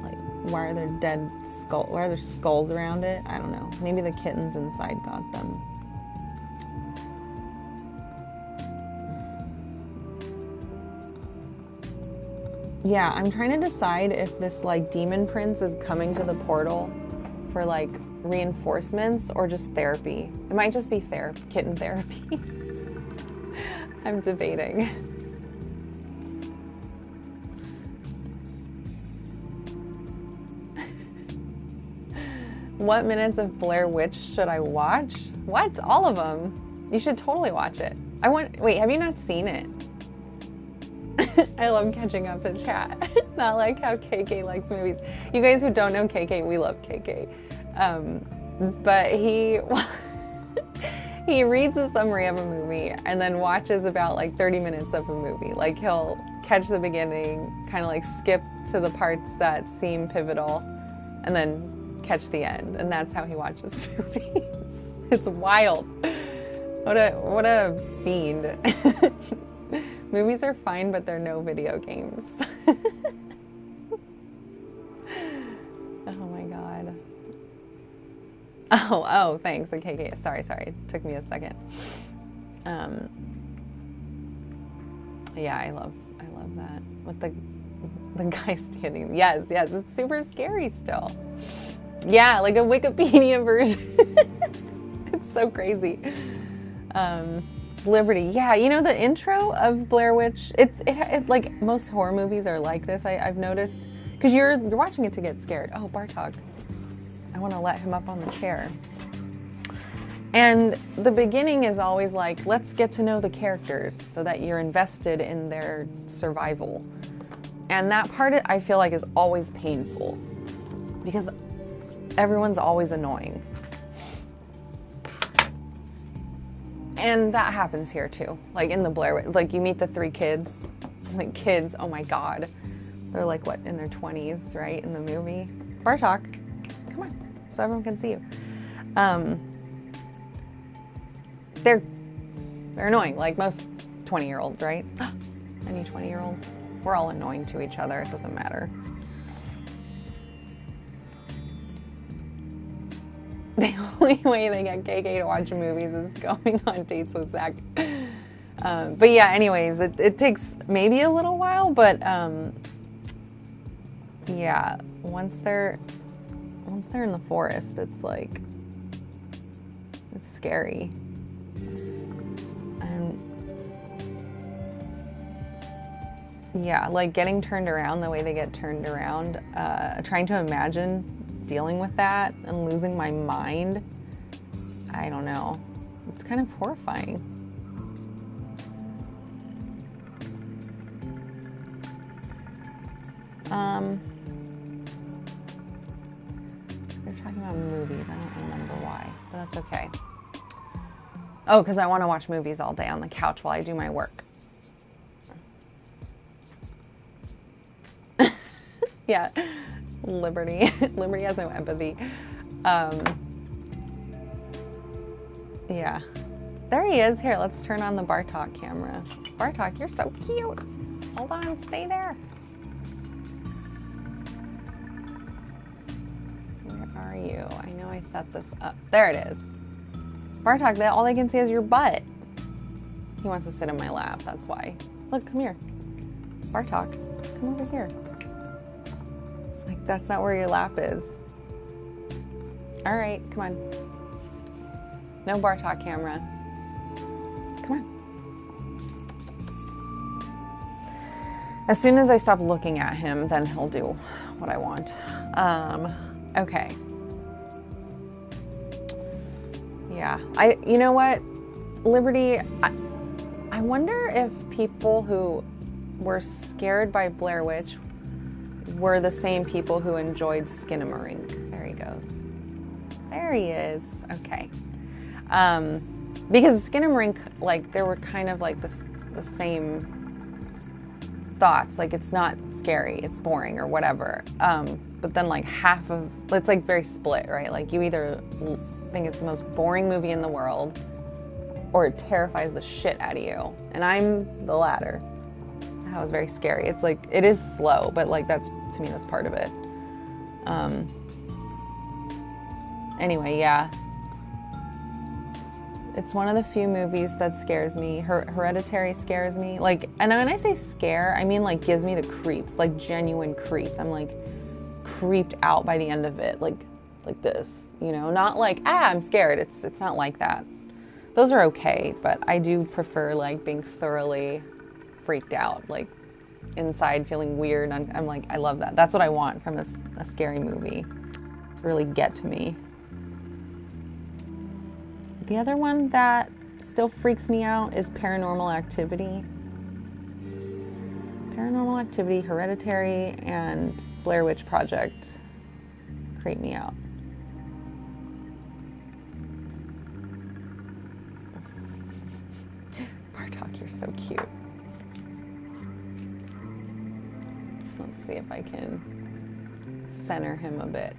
Like, why are there dead skulls? Why are there skulls around it? I don't know. Maybe the kittens inside got them. Yeah, I'm trying to decide if this like demon prince is coming to the portal for like reinforcements or just therapy. It might just be kitten therapy. I'm debating. What minutes of Blair Witch should I watch? What? All of them? You should totally watch it. Wait, have you not seen it? I love catching up to chat. Not like how KK likes movies. You guys who don't know KK, we love KK. But he reads a summary of a movie and then watches about like 30 minutes of a movie. Like he'll catch the beginning, kind of like skip to the parts that seem pivotal, and then catch the end. And that's how he watches movies. It's wild. What a fiend. Movies are fine, but they're no video games. Oh my God. Oh, thanks. Okay, sorry. It took me a second. Yeah, I love that. With the guy standing. Yes, it's super scary still. Yeah, like a Wikipedia version. It's so crazy. Liberty. Yeah, you know the intro of Blair Witch, it like most horror movies are like this, I've noticed, because you're watching it to get scared. Oh, Bartok. I want to let him up on the chair. And the beginning is always like, let's get to know the characters so that you're invested in their survival. And that part, I feel like, is always painful because everyone's always annoying. And that happens here too. Like in the Blair Witch, like you meet the 3 kids. like kids. Oh my God. They're like, what, in their 20s, right, in the movie? Bartok, come on, so everyone can see you. They're annoying, like most 20-year-olds, right? Any 20-year-olds? We're all annoying to each other, it doesn't matter. The only way they get KK to watch movies is going on dates with Zach. But yeah, anyways, it takes maybe a little while, but yeah, once they're in the forest, it's like, it's scary. And yeah, like getting turned around the way they get turned around, trying to imagine dealing with that and losing my mind, I don't know. It's kind of horrifying. They're talking about movies. I don't remember why, but that's okay. Oh, because I want to watch movies all day on the couch while I do my work. Yeah, Liberty. Liberty has no empathy. Yeah. There he is. Here, let's turn on the Bartok camera. Bartok, you're so cute. Hold on, stay there. Where are you? I know I set this up. There it is. Bartok, all they can see is your butt. He wants to sit in my lap, that's why. Look, come here. Bartok, come over here. It's like, that's not where your lap is. All right, come on. No Bartok camera. Come on. As soon as I stop looking at him, then he'll do what I want. Okay. Yeah, you know what, Liberty, I wonder if people who were scared by Blair Witch were the same people who enjoyed Skinamarink. There he goes. There he is. Okay. Because Skinamarink, like, there were kind of like the same thoughts. Like, it's not scary, it's boring or whatever. But then like half of, it's like very split, right? Like you either think it's the most boring movie in the world or it terrifies the shit out of you. And I'm the latter. That was very scary. It's like, it is slow, but like that's, to me, that's part of it. Anyway, yeah. It's one of the few movies that scares me. Hereditary scares me. Like, and when I say scare, I mean like gives me the creeps, like genuine creeps. I'm like creeped out by the end of it, like this, you know, not like, I'm scared. It's not like that. Those are okay, but I do prefer like being thoroughly freaked out, like inside feeling weird. I'm like, I love that. That's what I want from a scary movie, to really get to me. The other one that still freaks me out is Paranormal Activity. Paranormal Activity, Hereditary, and Blair Witch Project creep me out. Bartok, you're so cute. Let's see if I can center him a bit.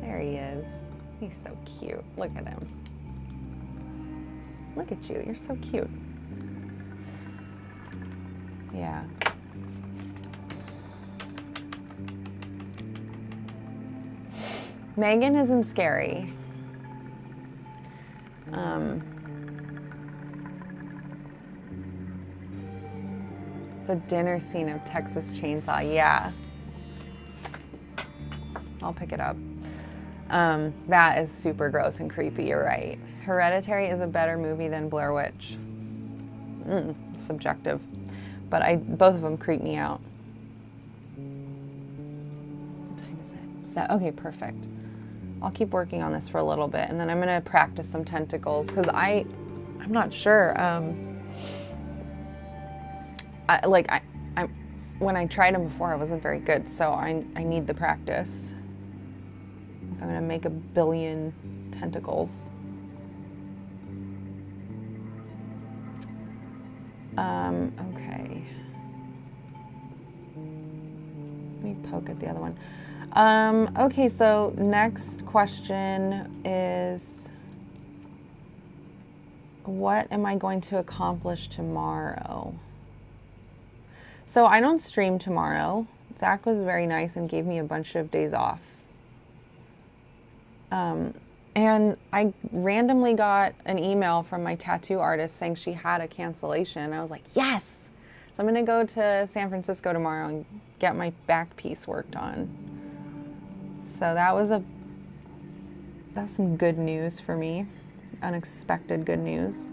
There he is. He's so cute. Look at him. Look at you. You're so cute. Yeah. Megan isn't scary. The dinner scene of Texas Chainsaw, yeah. I'll pick it up. That is super gross and creepy, you're right. Hereditary is a better movie than Blair Witch. Subjective. But both of them creep me out. What time is it? Okay, perfect. I'll keep working on this for a little bit, and then I'm gonna practice some tentacles, because I'm not sure. When I tried them before, I wasn't very good, so I need the practice. if I'm gonna make a billion tentacles. Okay. Let me poke at the other one. Okay, so next question is, what am I going to accomplish tomorrow? So I don't stream tomorrow. Zach was very nice and gave me a bunch of days off. And I randomly got an email from my tattoo artist saying she had a cancellation. I was like, yes! So I'm gonna go to San Francisco tomorrow and get my back piece worked on. So that was some good news for me. Unexpected good news.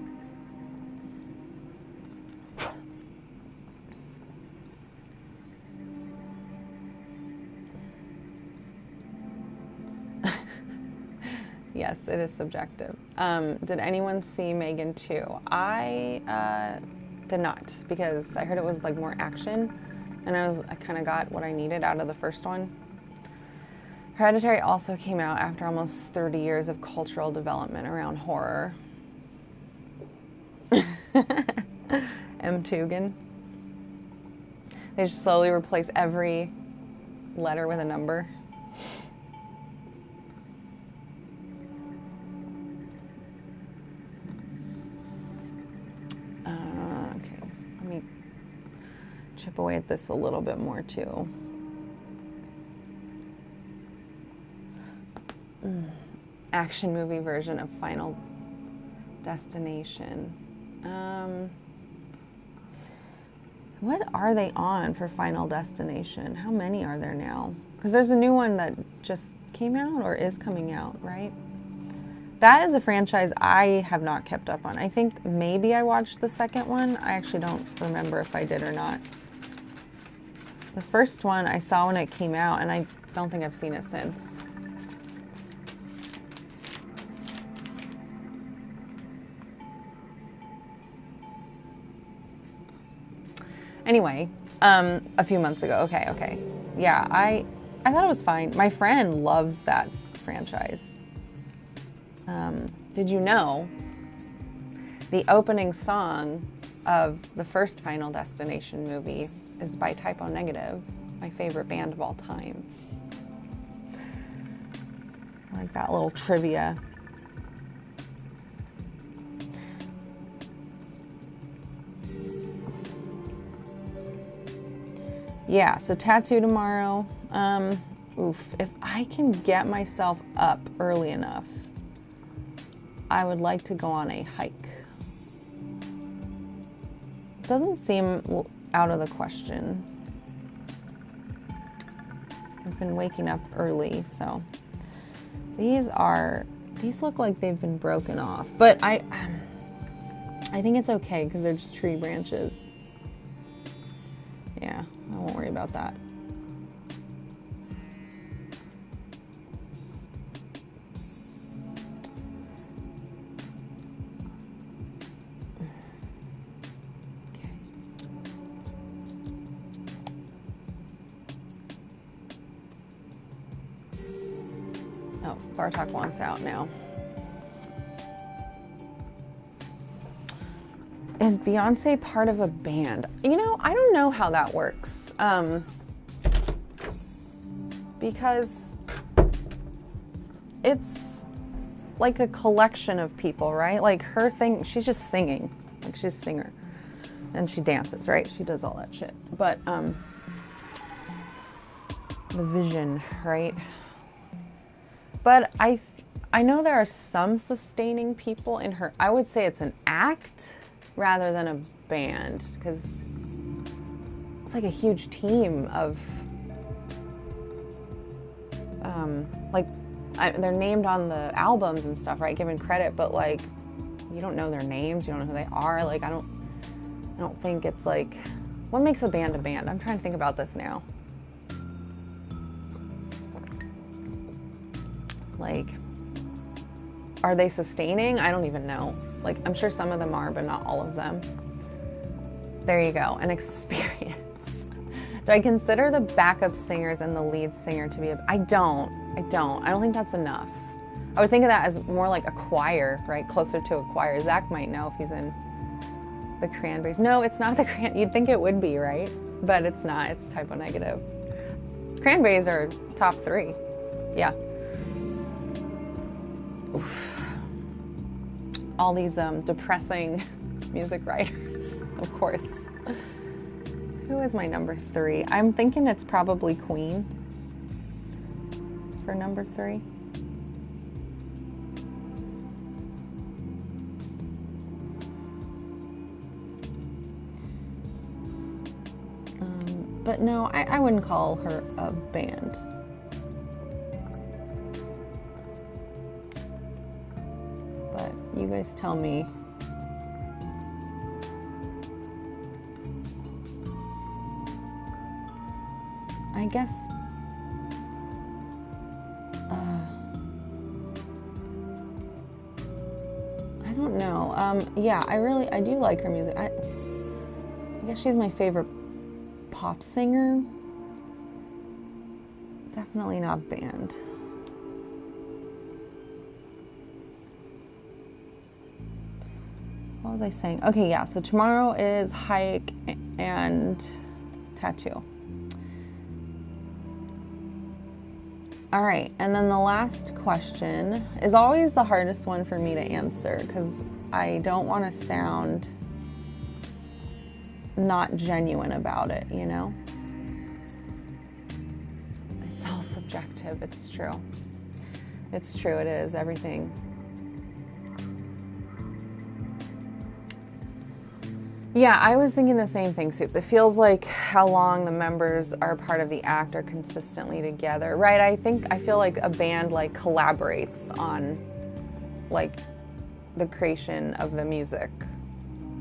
Yes, it is subjective. Did anyone see Megan 2? I did not, because I heard it was like more action, and I kind of got what I needed out of the first one. Hereditary also came out after almost 30 years of cultural development around horror. M. Tugan. They just slowly replace every letter with a number. Okay, let me chip away at this a little bit more too. Action movie version of Final Destination. What are they on for Final Destination? How many are there now? Because there's a new one that just came out or is coming out, right? That is a franchise I have not kept up on. I think maybe I watched the second one. I actually don't remember if I did or not. The first one I saw when it came out, and I don't think I've seen it since. Anyway, a few months ago. Okay. Yeah, I thought it was fine. My friend loves that franchise. Did you know the opening song of the first Final Destination movie is by Typo Negative, my favorite band of all time? I like that little trivia. Yeah, so tattoo tomorrow. If I can get myself up early enough, I would like to go on a hike. Doesn't seem out of the question. I've been waking up early, so these look like they've been broken off, but I think it's okay because they're just tree branches. Yeah, I won't worry about that. Okay. Oh, Bartok wants out now. Is Beyonce part of a band? You know, I don't know how that works. Because it's like a collection of people, right? Like her thing, she's just singing. Like she's a singer. And she dances, right? She does all that shit. But the vision, right? But I know there are some sustaining people in her. I would say it's an act rather than a band, because it's like a huge team of they're named on the albums and stuff, right, given credit, but like you don't know their names, you don't know who they are. Like I don't think it's like, what makes a band a band? I'm trying to think about this now. Like, are they sustaining? I don't even know. Like, I'm sure some of them are, but not all of them. There you go, an experience. Do I consider the backup singers and the lead singer to be I don't think that's enough. I would think of that as more like a choir, right? Closer to a choir. Zach might know if he's in the Cranberries. No, it's not the You'd think it would be, right? But it's not. It's type O negative. Cranberries are top 3. Yeah. Oof. All these depressing music writers, of course. Who is my number 3? I'm thinking it's probably Queen for number 3. But no, I wouldn't call her a band. But you guys tell me. I guess I don't know. Yeah, I do like her music. I guess she's my favorite pop singer. Definitely not band. What was I saying? Okay, yeah, so tomorrow is hike and tattoo. All right, and then the last question is always the hardest one for me to answer because I don't want to sound not genuine about it, you know? It's all subjective, it's true. It's true, it is, everything. Yeah, I was thinking the same thing, Soups. It feels like how long the members are part of the act are consistently together, right? I feel like a band like collaborates on like the creation of the music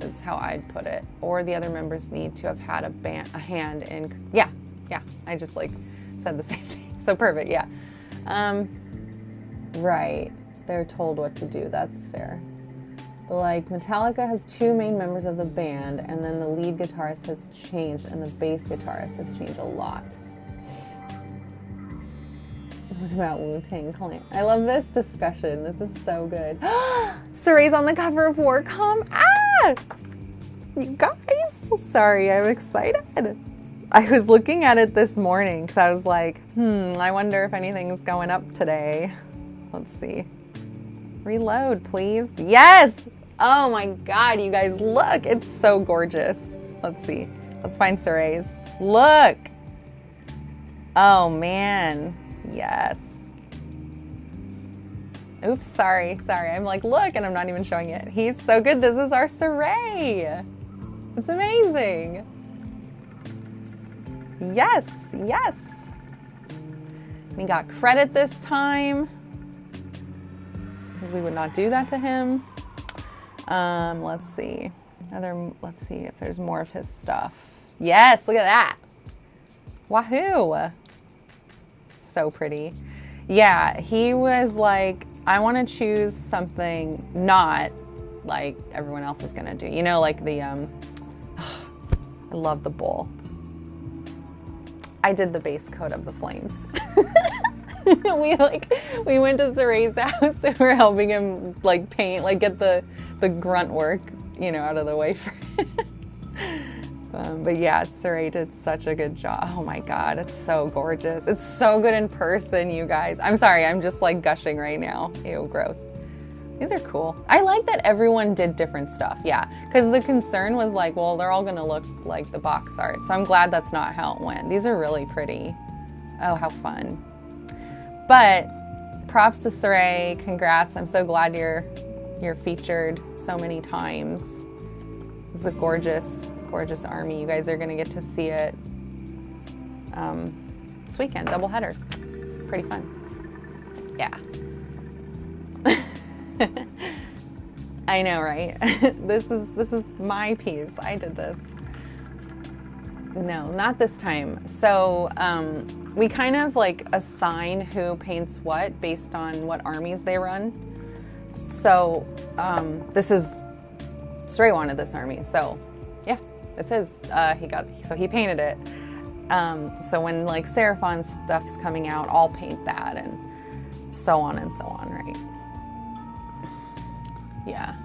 is how I'd put it. Or the other members need to have had a hand in, yeah, I just like said the same thing. So perfect, yeah. Right, they're told what to do, that's fair. But like Metallica has 2 main members of the band and then the lead guitarist has changed and the bass guitarist has changed a lot. What about Wu-Tang Clan? I love this discussion. This is so good. Surrey's on the cover of Warcom. Ah! You guys, sorry, I'm excited. I was looking at it this morning because I was like, I wonder if anything's going up today. Let's see. Reload, please. Yes! Oh my God, you guys, look. It's so gorgeous. Let's see. Let's find Surrey's. Look. Oh man. Yes. Oops, sorry. I'm like, look, and I'm not even showing it. He's so good. This is our Surrey. It's amazing. Yes. We got credit this time. Because we would not do that to him. Let's see. Let's see if there's more of his stuff. Yes, look at that. Wahoo. So pretty. Yeah, he was like, I want to choose something not like everyone else is gonna do. You know, like the, I love the bowl. I did the base coat of the flames. we went to Surrey's house and we're helping him like paint, like get the grunt work, you know, out of the way for him. But yeah, Surrey did such a good job. Oh my God, it's so gorgeous. It's so good in person, you guys. I'm sorry, I'm just like gushing right now. Ew, gross. These are cool. I like that everyone did different stuff, yeah. Because the concern was like, well, they're all gonna look like the box art. So I'm glad that's not how it went. These are really pretty. Oh, how fun. But props to Surrey, congrats. I'm so glad you're featured so many times. It's a gorgeous army. You guys are gonna get to see it this weekend, double header. Pretty fun. Yeah. I know, right? This is my piece. I did this. No, not this time. So we kind of like assign who paints what based on what armies they run. So this is Stray wanted this army. So yeah, it's his. He painted it. So when like Seraphon stuff's coming out, I'll paint that and so on, right? Yeah.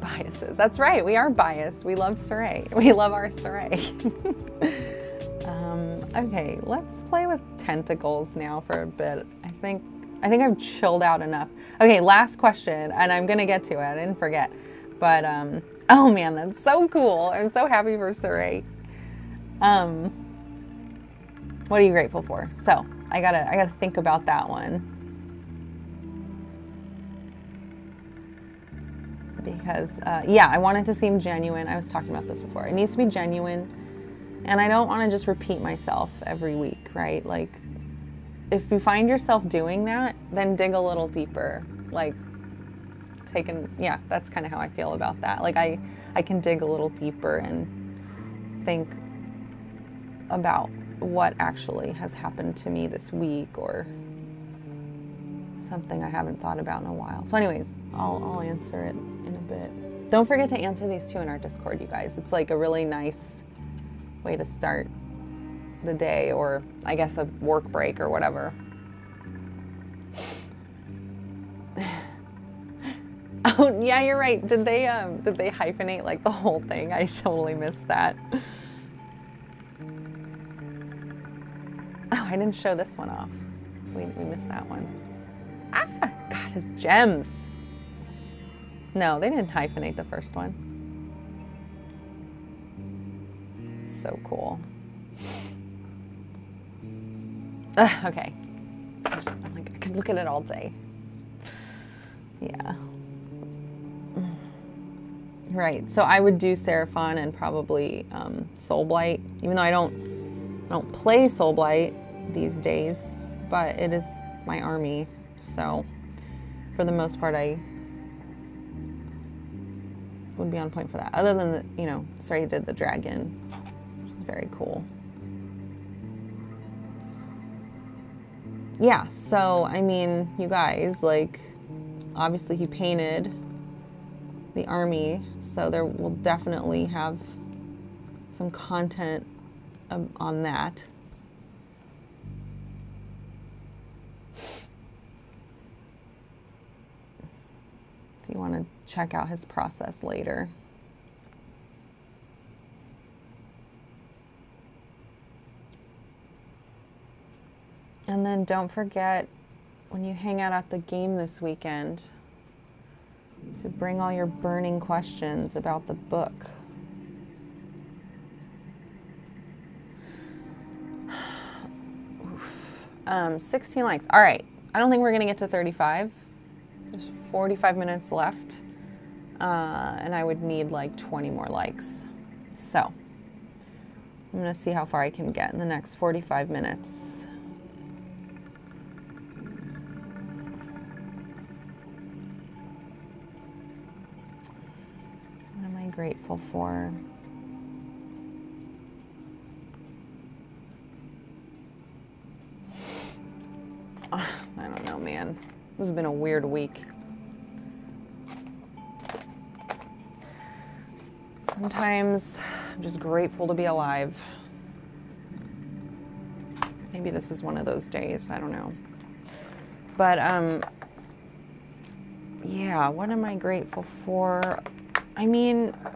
Biases. That's right. We are biased. We love Saray. We love our Saray. Okay, let's play with tentacles now for a bit. I think I've chilled out enough. Okay, last question, and I'm gonna get to it. I didn't forget. But oh man, that's so cool. I'm so happy for Saray. What are you grateful for? So I gotta think about that one. Because yeah, I want it to seem genuine. I was talking about this before. It needs to be genuine, and I don't want to just repeat myself every week, right? Like, if you find yourself doing that, then dig a little deeper. Like, yeah, that's kind of how I feel about that. Like, I can dig a little deeper and think about what actually has happened to me this week, or something I haven't thought about in a while. So anyways, I'll answer it in a bit. Don't forget to answer these too in our Discord, you guys. It's like a really nice way to start the day, or I guess a work break or whatever. Oh yeah, you're right. Did they hyphenate like the whole thing? I totally missed that. Oh, I didn't show this one off. We missed that one. Ah, God, his gems. No, they didn't hyphenate the first one. So cool. Okay. I'm like, I could look at it all day. Yeah. Right. So I would do Seraphon and probably Soul Blight, even though I don't play Soul Blight these days, but it is my army. So for the most part, I would be on point for that. Other than the, you know, Saray did the dragon, which is very cool. Yeah, so I mean, you guys, like, obviously he painted the army, so there will definitely have some content on that. If you want to check out his process later. And then don't forget, when you hang out at the game this weekend, to bring all your burning questions about the book. 16 likes. All right. I don't think we're going to get to 35. There's 45 minutes left. And I would need like 20 more likes. So I'm going to see how far I can get in the next 45 minutes. What am I grateful for? I don't know, man. This has been a weird week. Sometimes I'm just grateful to be alive. Maybe this is one of those days, I don't know. But yeah, what am I grateful for? I mean, I'll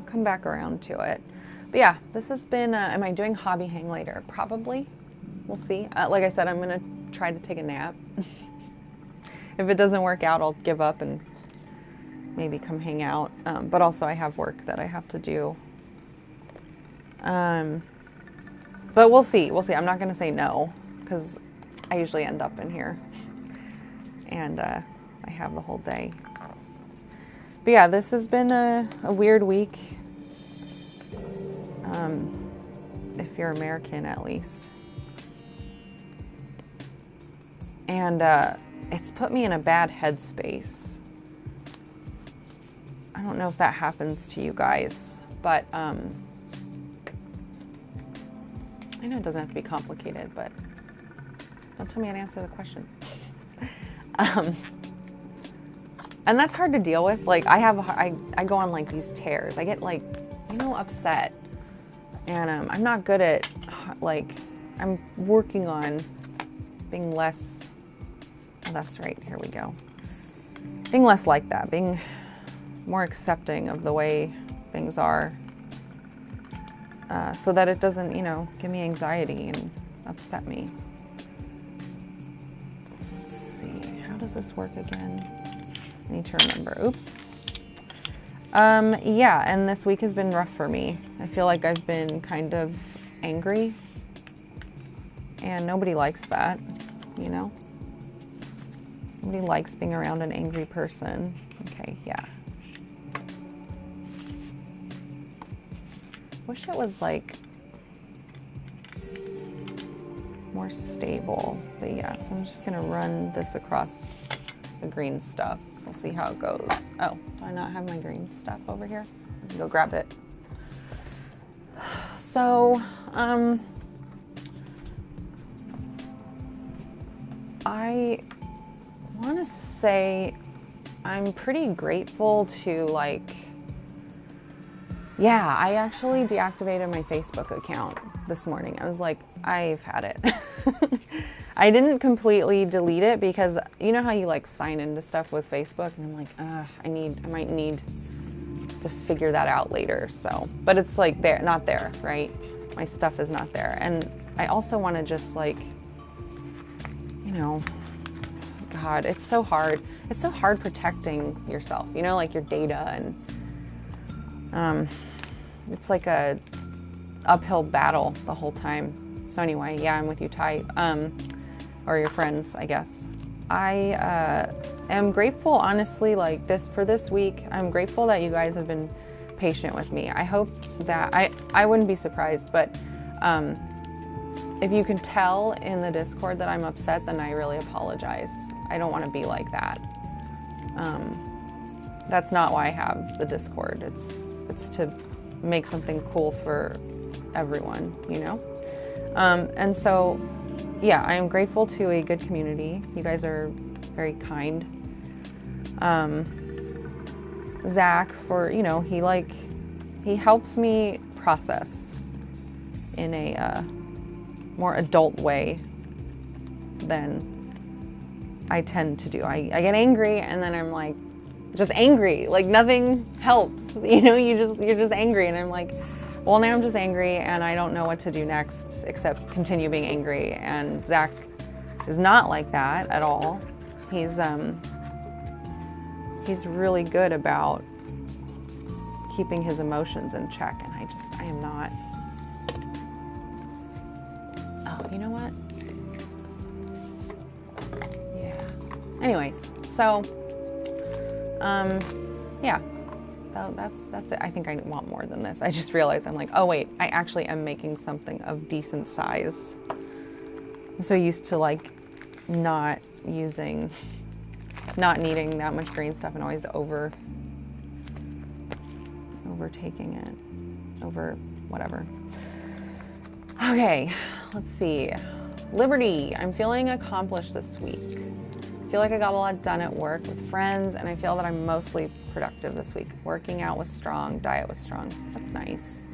come back around to it. But yeah, this has been, am I doing hobby hang later? Probably. We'll see. Like I said, I'm going to try to take a nap. If it doesn't work out, I'll give up and maybe come hang out. But also I have work that I have to do. But we'll see. We'll see. I'm not going to say no, because I usually end up in here. And I have the whole day. But yeah, this has been a weird week. If you're American, at least. And it's put me in a bad headspace. I don't know if that happens to you guys, but I know it doesn't have to be complicated, but Don't tell me how to answer the question. And that's hard to deal with. Like I go on like these tears. I get like, you know, upset. And I'm not good at, like, I'm working on being less, oh, that's right, here we go. Being less like that, being more accepting of the way things are, so that it doesn't, you know, give me anxiety and upset me. Let's see, how does this work again? I need to remember, oops. Yeah, and this week has been rough for me. I feel like I've been kind of angry, and nobody likes that, you know? Nobody likes being around an angry person. Okay, yeah. Wish it was like more stable, but yeah, so I'm just gonna run this across the green stuff. We'll see how it goes. Oh, do I not have my green stuff over here? I can go grab it. So, I want to say I'm pretty grateful to, like, yeah, I actually deactivated my Facebook account this morning. I was like, I've had it. I didn't completely delete it because you know how you like sign into stuff with Facebook, and I'm like, I might need to figure that out later. So, but it's like there, not there, right? My stuff is not there. And I also want to just like, you know, God, it's so hard. It's so hard protecting yourself, you know, like your data, and it's like a uphill battle the whole time. So anyway, yeah, I'm with you, Ty, or your friends, I guess. I am grateful, honestly, like for this week, I'm grateful that you guys have been patient with me. I hope that, I wouldn't be surprised, but if you can tell in the Discord that I'm upset, then I really apologize. I don't want to be like that. That's not why I have the Discord. It's to make something cool for everyone, you know? And so, yeah, I am grateful to a good community. You guys are very kind. Zach, for, you know, he helps me process in a more adult way than I tend to do. I get angry and then I'm like, just angry, like nothing helps, you know, you're just angry, and I'm like, well, now I'm just angry and I don't know what to do next except continue being angry. And Zach is not like that at all. He's really good about keeping his emotions in check, and I am not. Oh, you know what? Yeah. Anyways, so, yeah, that's it. I think I want more than this. I just realized I'm like, oh wait, I actually am making something of decent size. I'm so used to like not needing that much green stuff and always overtaking it, over whatever. Okay, let's see. Liberty, I'm feeling accomplished this week. I feel like I got a lot done at work with friends, and I feel that I'm mostly productive this week. Working out was strong, diet was strong. That's nice.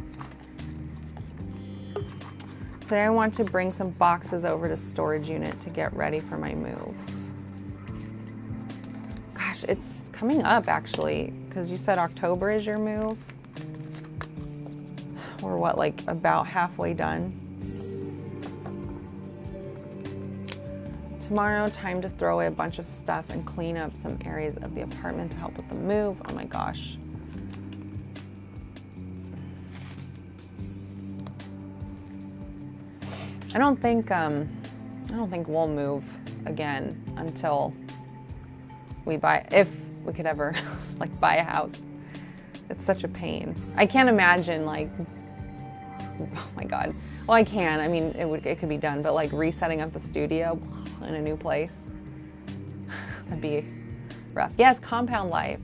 Today I want to bring some boxes over to storage unit to get ready for my move. Gosh, it's coming up actually, because you said October is your move. We're what, like about halfway done? Tomorrow, time to throw away a bunch of stuff and clean up some areas of the apartment to help with the move. Oh my gosh. I don't think we'll move again until we if we could ever like buy a house. It's such a pain. I can't imagine like, oh my God. Well, I can. I mean, it could be done, but like resetting up the studio in a new place, that'd be rough. Yes, compound life.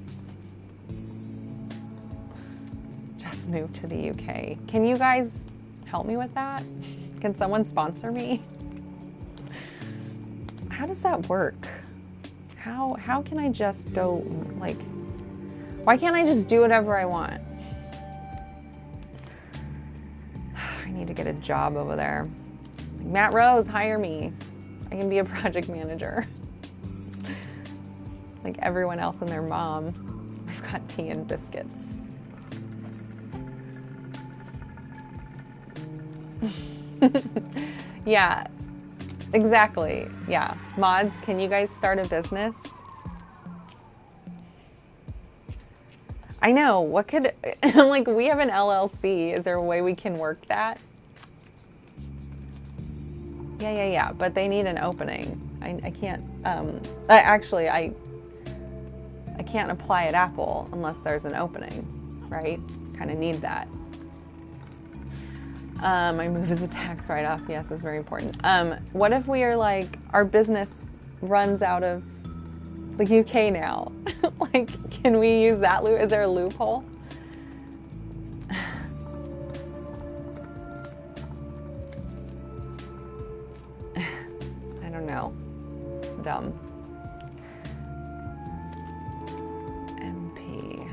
Just moved to the UK. Can you guys help me with that? Can someone sponsor me? how does that work? How can I just go, like, why can't I just do whatever I want? I need to get a job over there. Matt Rose, hire me. I can be a project manager. Like everyone else and their mom. I've got tea and biscuits. Yeah, exactly. Yeah. Mods, can you guys start a business? I know, what could, like, we have an LLC. Is there a way we can work that? Yeah, but they need an opening. I can't, actually, I can't apply at Apple unless there's an opening, right? Kind of need that. My move is a tax write-off. Yes, it's very important. What if we are like, our business runs out of the UK now? Like, can we use that loop? Is there a loophole? I don't know. It's dumb. MP.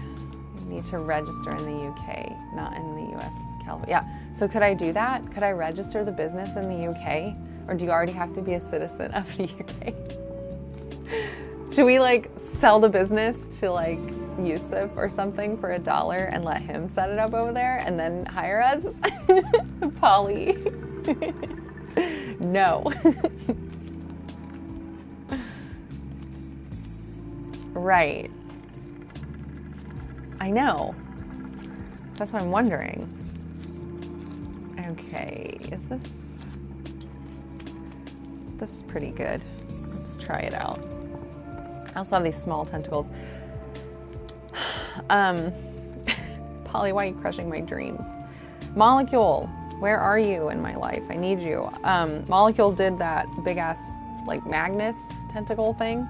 You need to register in the UK, not in the US. Yeah. So could I do that? Could I register the business in the UK? Or do you already have to be a citizen of the UK? Should we like sell the business to like Yusuf or something for $1 and let him set it up over there and then hire us? Polly. No. Right. I know. That's what I'm wondering. Okay, is this is pretty good. Let's try it out. I also have these small tentacles. Polly, why are you crushing my dreams? Molecule, where are you in my life? I need you. Molecule did that big ass like Magnus tentacle thing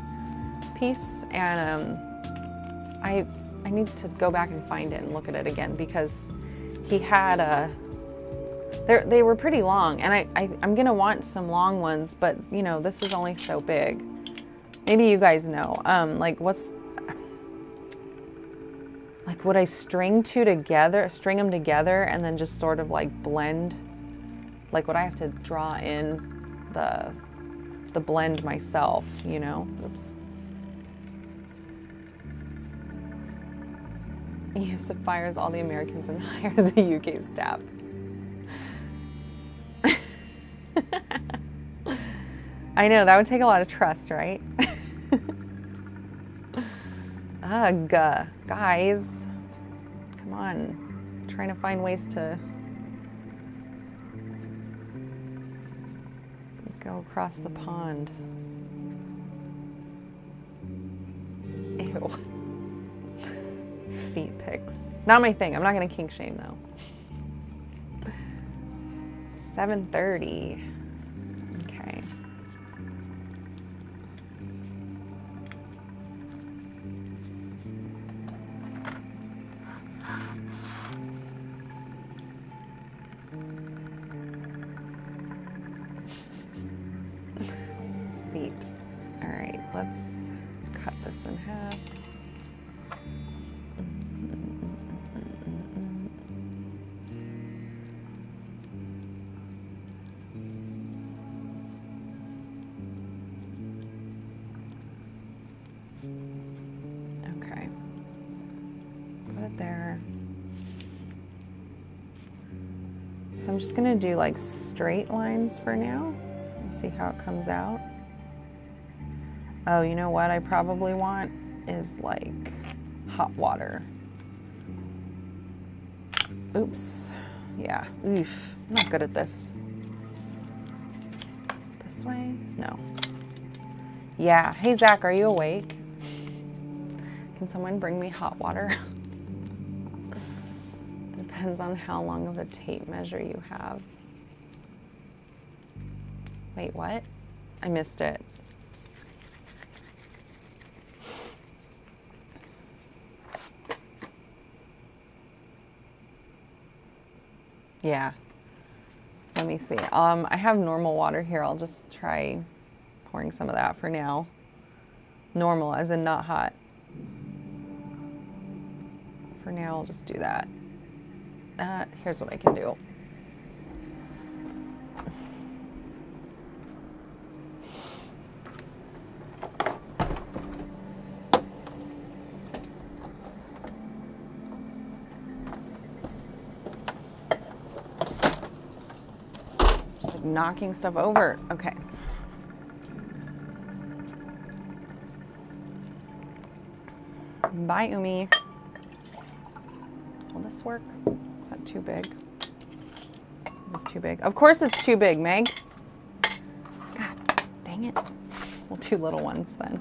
piece, and I need to go back and find it and look at it again because he had they were pretty long, and I'm gonna want some long ones, but you know, this is only so big. Maybe you guys know, like would I string them together and then just sort of like blend? Like, would I have to draw in the blend myself, you know? Oops. Yusuf fires all the Americans and hires the UK staff. I know, that would take a lot of trust, right? Ugh, guys. Come on. I'm trying to find ways to go across the pond. Ew. Feet pics. Not my thing. I'm not gonna kink shame though. 7:30. Okay. Feet. All right, let's cut this in half. Okay. Put it there. So I'm just gonna do like straight lines for now and see how it comes out. Oh, you know what I probably want is like hot water. Oops. Yeah. Oof. I'm not good at this. Is it this way? No. Yeah. Hey, Zach, are you awake? Can someone bring me hot water? Depends on how long of a tape measure you have. Wait, what? I missed it. Yeah. Let me see. I have normal water here. I'll just try pouring some of that for now. Normal, as in not hot. For now, I'll just do that. Here's what I can do. Just like knocking stuff over. Okay. Bye, Umi. Will this work? Is that too big? Is this too big? Of course it's too big, Meg. God dang it. Well, 2 little ones then.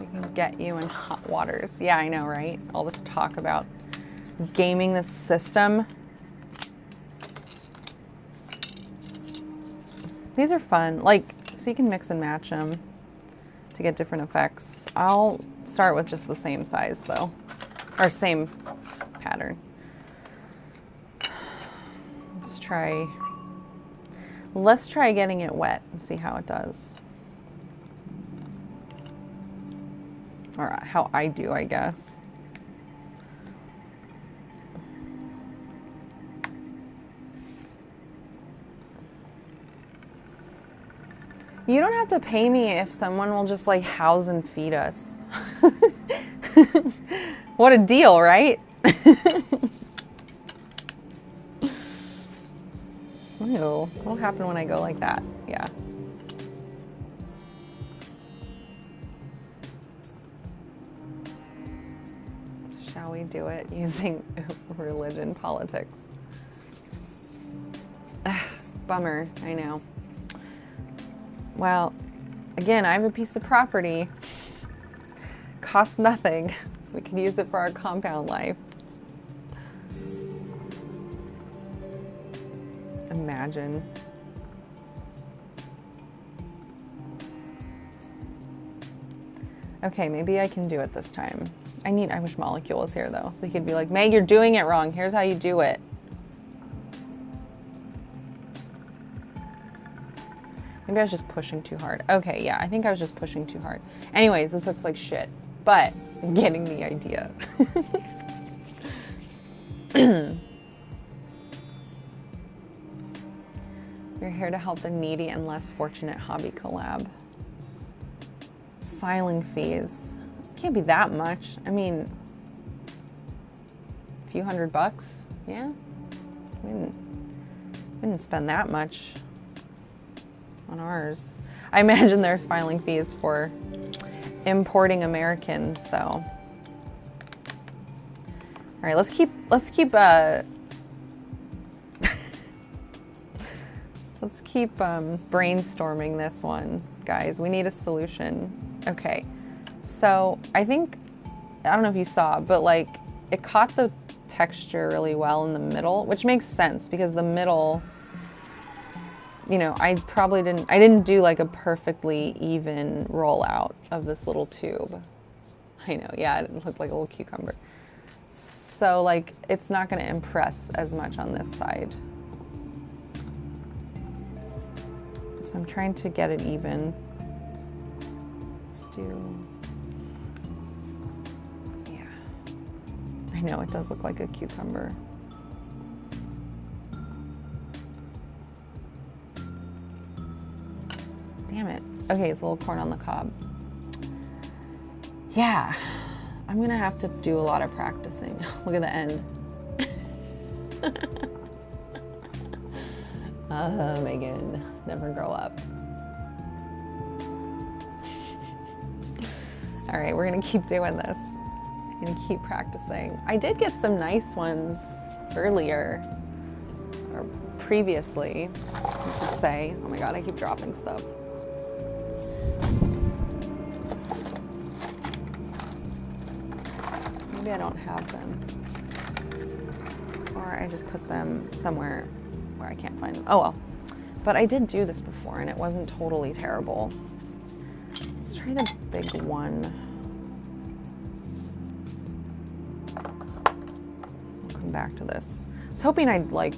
We can get you in hot waters. Yeah, I know, right? All this talk about gaming the system. These are fun, like, so you can mix and match them to get different effects. I'll start with just the same size though, or same pattern. Let's try getting it wet and see how it does. Or how I do, I guess. You don't have to pay me if someone will just like house and feed us. What a deal, right? Ew, what'll happen when I go like that? Yeah. Shall we do it using religion politics? Bummer, I know. Well, again, I have a piece of property. Costs nothing. We can use it for our compound life. Imagine. Okay, maybe I can do it this time. I wish Molecule was here though, so he could be like, Meg, you're doing it wrong. Here's how you do it. Maybe I was just pushing too hard. Okay, yeah, I think I was just pushing too hard. Anyways, this looks like shit, but I'm getting the idea. You're here to help the needy and less fortunate hobby collab. Filing fees. Can't be that much. I mean, a few $100, yeah? We didn't spend that much on ours. I imagine there's filing fees for importing Americans though. All right, let's keep let's keep brainstorming this one, guys. We need a solution. Okay, so I don't know if you saw, but like it caught the texture really well in the middle, which makes sense because the middle, you know, I didn't do like a perfectly even rollout of this little tube. I know, yeah, it looked like a little cucumber. So like, it's not gonna impress as much on this side. So I'm trying to get it even. Let's do, yeah. I know, it does look like a cucumber. Damn it. Okay, it's a little corn on the cob. Yeah, I'm gonna have to do a lot of practicing. Look at the end. Megan, never grow up. All right, we're gonna keep doing this. I'm gonna keep practicing. I did get some nice ones earlier, or previously, you could say. Oh my God, I keep dropping stuff. Maybe I don't have them. Or I just put them somewhere where I can't find them. Oh well. But I did do this before and it wasn't totally terrible. Let's try the big one. I'll come back to this. was hoping I'd like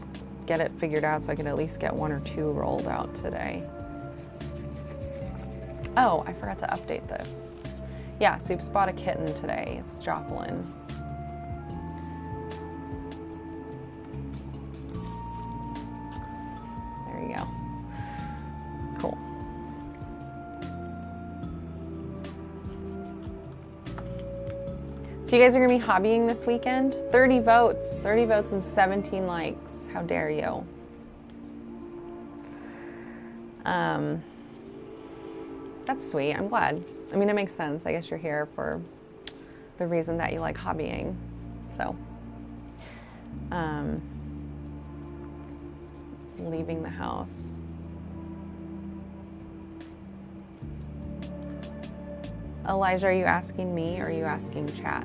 get it figured out so I could at least get 1 or 2 rolled out today. Oh, I forgot to update this. Yeah, Soup's bought a kitten today. It's Joplin. There you go. Cool. So you guys are gonna be hobbying this weekend? 30 votes and 17 likes. How dare you? That's sweet, I'm glad. I mean, it makes sense. I guess you're here for the reason that you like hobbying. So, leaving the house. Elijah, are you asking me or are you asking chat?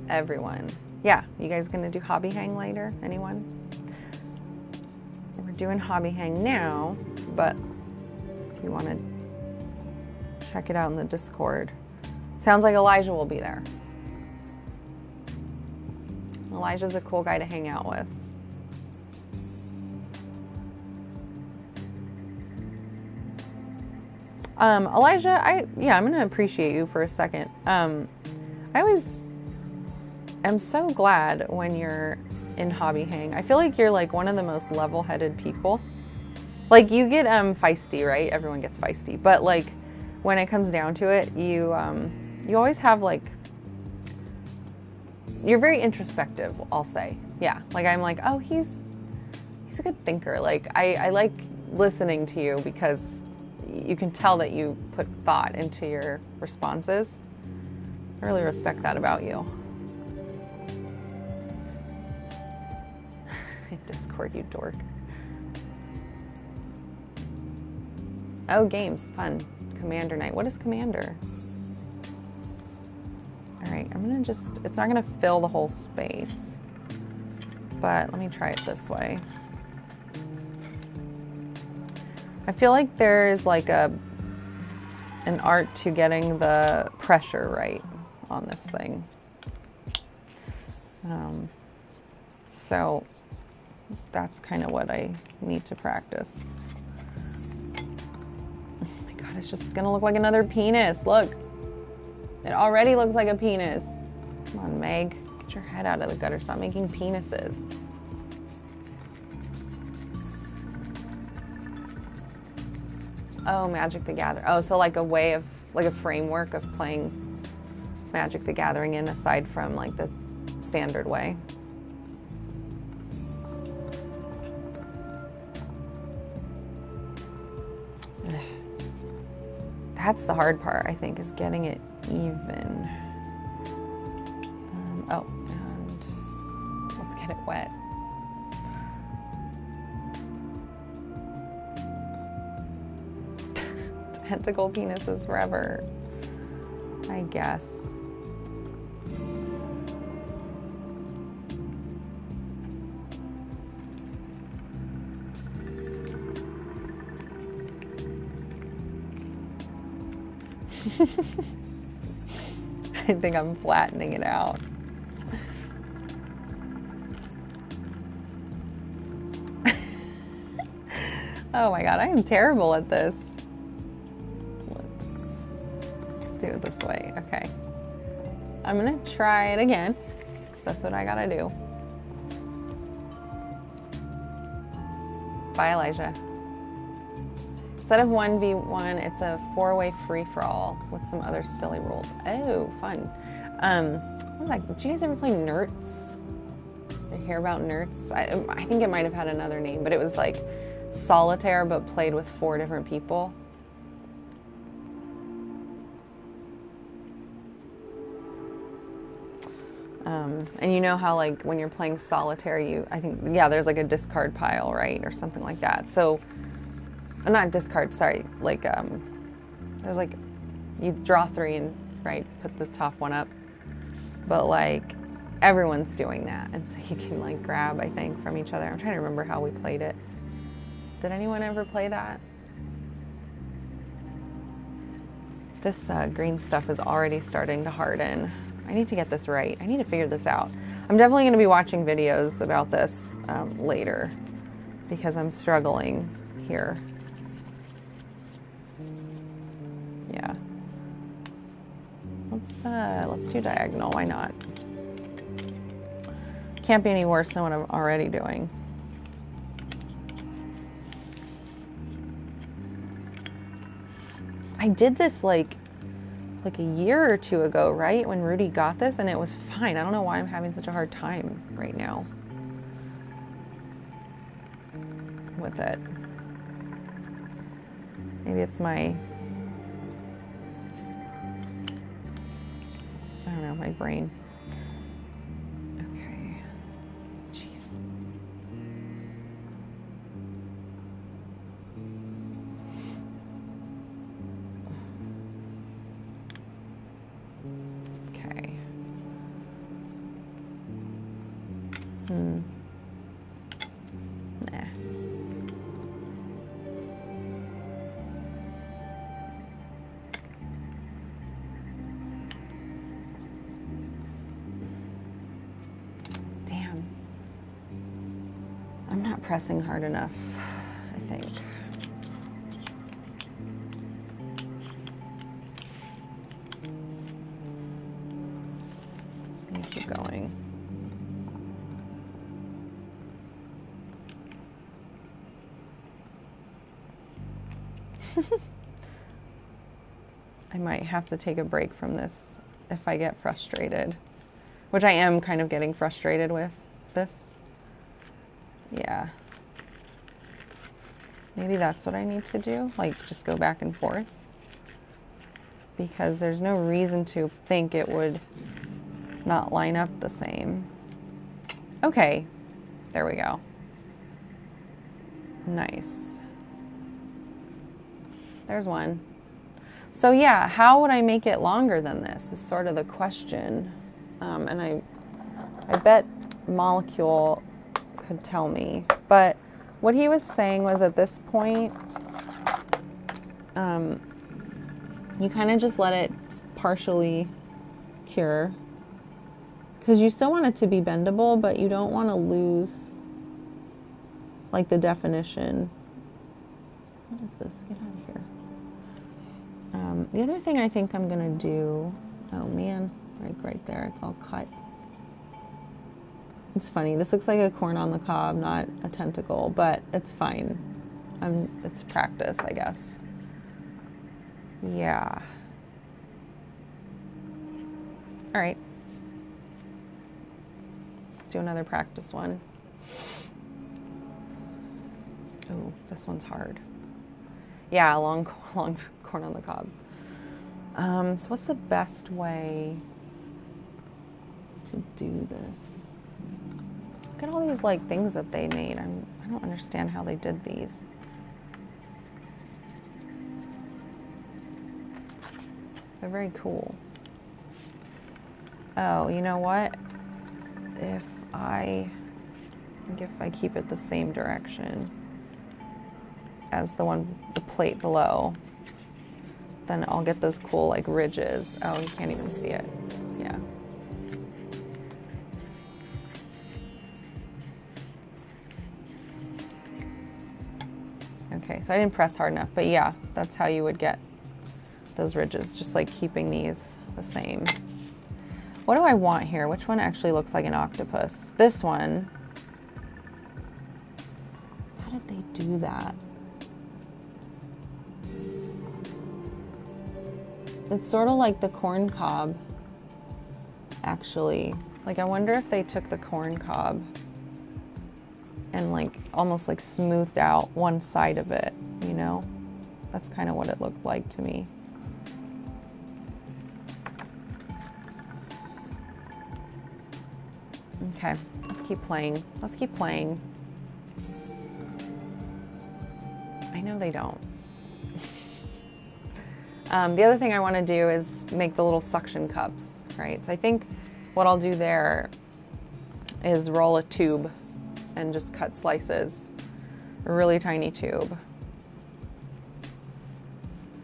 Everyone. Yeah, you guys gonna do hobby hang later? Anyone? We're doing hobby hang now, but if you want to check it out in the Discord. Sounds like Elijah will be there. Elijah's a cool guy to hang out with. Elijah, I'm gonna appreciate you for a second. I always am so glad when you're in hobby hang. I feel like you're like one of the most level-headed people. Like you get feisty, right? Everyone gets feisty, but like when it comes down to it, you always have like, you're very introspective, I'll say. Yeah, like I'm like, oh, he's a good thinker. Like I like listening to you because you can tell that you put thought into your responses. I really respect that about you. Discord, you dork. Oh, games, fun. Commander night. What is Commander? All right, I'm gonna just, it's not gonna fill the whole space, but let me try it this way. I feel like there is like an art to getting the pressure right on this thing. So that's kind of what I need to practice. Oh my God, it's just gonna look like another penis. Look, it already looks like a penis. Come on, Meg, get your head out of the gutter. Stop making penises. Oh, Magic the Gathering. Oh, so like a way of, like a framework of playing Magic the Gathering in aside from like the standard way. That's the hard part, I think, is getting it even. And let's get it wet. Tentacle penises forever, I guess. I think I'm flattening it out. Oh my God, I am terrible at this. Let's do it this way. Okay. I'm gonna try it again, because that's what I gotta do. Bye, Elijah. Instead of 1v1, it's a 4-way free-for-all with some other silly rules. Oh, fun. Did you guys ever play Nerds? Did you hear about Nerds? I think it might have had another name, but it was like solitaire, but played with 4 different people. And you know how like when you're playing solitaire, there's like a discard pile, right? Or something like that. So, not discard, sorry, like, there's like, you draw 3 and, right, put the top one up. But like, everyone's doing that. And so you can like grab, I think, from each other. I'm trying to remember how we played it. Did anyone ever play that? This green stuff is already starting to harden. I need to get this right. I need to figure this out. I'm definitely going to be watching videos about this later because I'm struggling here. Yeah. Let's do diagonal. Why not? Can't be any worse than what I'm already doing. I did this like a year or two ago, right? When Rudy got this, and it was fine. I don't know why I'm having such a hard time right now with it. Maybe it's my, I don't know, my brain. Okay. Jeez. Okay. Nah. Damn. I'm not pressing hard enough, I think. Just gonna keep going. I might have to take a break from this if I get frustrated, which I am kind of getting frustrated with this. Yeah. Maybe that's what I need to do, like just go back and forth, because there's no reason to think it would not line up the same. Okay, there we go. Nice. There's one. So yeah, how would I make it longer than this is sort of the question. And I bet Molecule could tell me. But what he was saying was at this point, you kind of just let it partially cure. Because you still want it to be bendable, but you don't want to lose like the definition. What is this? Get out of here. The other thing I think I'm gonna do, oh man, right there, it's all cut. It's funny, this looks like a corn on the cob, not a tentacle, but it's fine. It's practice, I guess. Yeah. All right. Do another practice one. Oh, this one's hard. Yeah, long corn on the cob. So what's the best way to do this? Look at all these like things that they made. I don't understand how they did these. They're very cool. Oh, you know what? If I keep it the same direction as the plate below, then I'll get those cool like ridges. Oh, you can't even see it. Yeah. Okay, so I didn't press hard enough, but yeah, that's how you would get those ridges, just like keeping these the same. What do I want here? Which one actually looks like an octopus? This one. How did they do that? It's sort of like the corn cob, actually. Like, I wonder if they took the corn cob and like almost like smoothed out one side of it, you know? That's kind of what it looked like to me. Okay, let's keep playing. Let's keep playing. I know they don't. The other thing I want to do is make the little suction cups, right? So I think what I'll do there is roll a tube and just cut slices, a really tiny tube.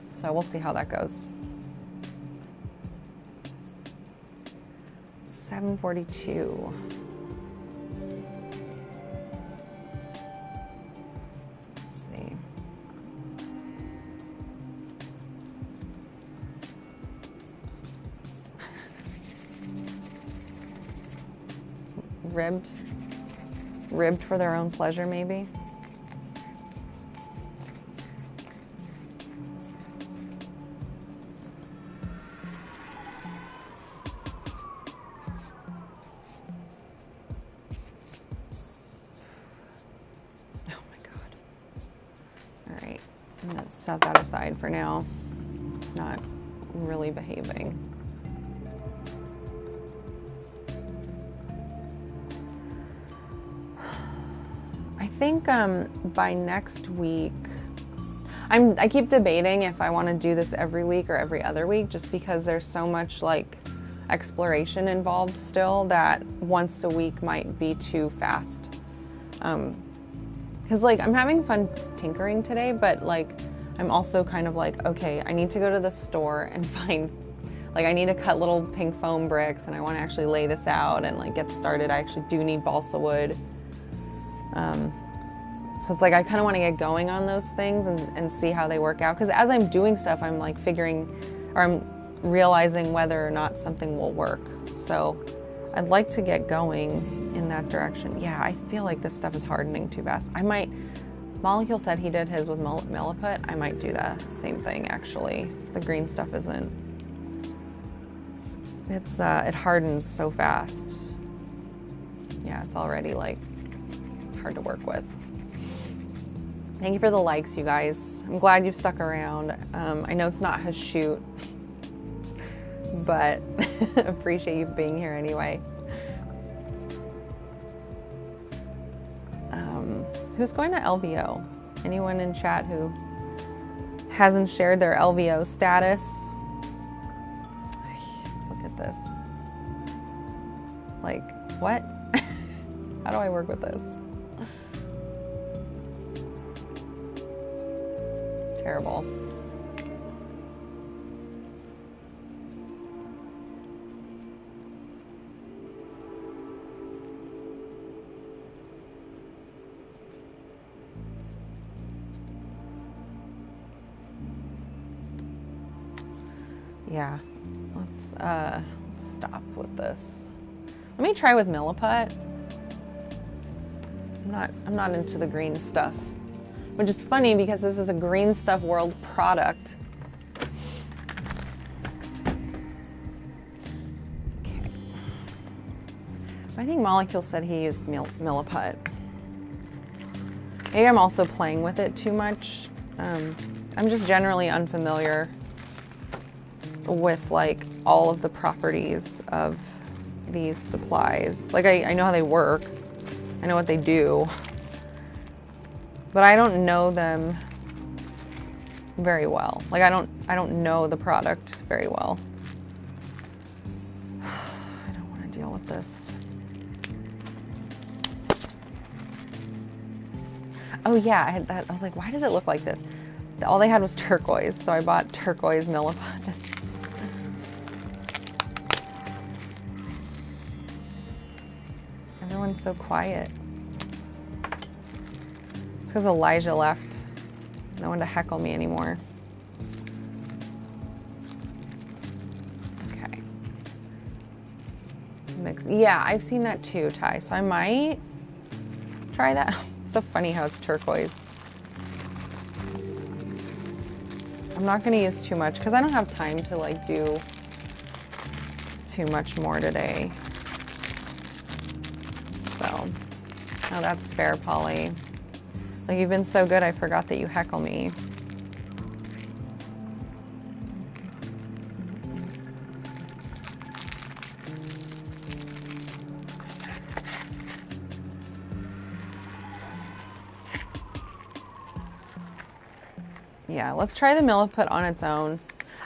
So we'll see how that goes. 742. Let's see. Ribbed for their own pleasure, maybe. Set that aside for now. It's not really behaving. I think by next week, I keep debating if I want to do this every week or every other week, just because there's so much like exploration involved still that once a week might be too fast. Because like I'm having fun tinkering today, but like I'm also kind of like, okay, I need to go to the store and find, like I need to cut little pink foam bricks and I want to actually lay this out and like get started. I actually do need balsa wood. So it's like I kind of want to get going on those things and see how they work out. Because as I'm doing stuff, I'm like I'm realizing whether or not something will work. So I'd like to get going in that direction. Yeah, I feel like this stuff is hardening too fast. Molecule said he did his with milliput. I might do the same thing actually. The green stuff isn't. It hardens so fast. Yeah, it's already like hard to work with. Thank you for the likes, you guys. I'm glad you've stuck around. I know it's not his shoot, but appreciate you being here anyway. Who's going to LVO? Anyone in chat who hasn't shared their LVO status? Look at this. Like, what? How do I work with this? Terrible. Yeah, let's stop with this. Let me try with milliput. I'm not into the green stuff, which is funny because this is a Green Stuff World product. Okay. I think Molecule said he used milliput. Maybe I'm also playing with it too much. I'm just generally unfamiliar with like all of the properties of these supplies. Like I know how they work. I know what they do. But I don't know them very well. Like I don't know the product very well. I don't want to deal with this. Oh yeah, I had that. I was like, why does it look like this? All they had was turquoise, so I bought turquoise milliput. Everyone's so quiet. It's because Elijah left. No one to heckle me anymore. Okay. Mix. Yeah, I've seen that too, Ty. So I might try that. It's so funny how it's turquoise. I'm not going to use too much because I don't have time to like do too much more today. So, oh, that's fair, Polly. Like you've been so good, I forgot that you heckle me. Yeah, let's try the milliput on its own.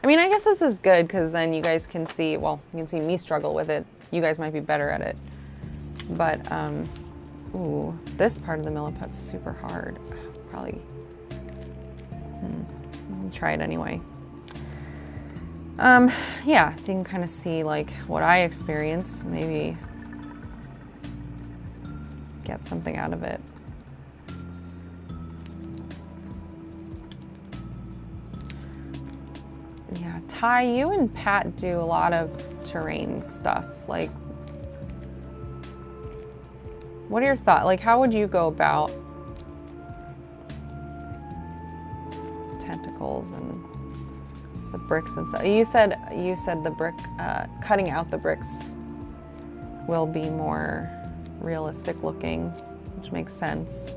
I mean, I guess this is good because then you guys can see, well, you can see me struggle with it. You guys might be better at it. But, ooh, this part of the milliput's super hard. Probably, I'll try it anyway. Yeah, so you can kind of see like what I experience, maybe get something out of it. Yeah, Ty, you and Pat do a lot of terrain stuff. Like, what are your thoughts? Like, how would you go about tentacles and the bricks and stuff? You said the brick, cutting out the bricks will be more realistic looking, which makes sense.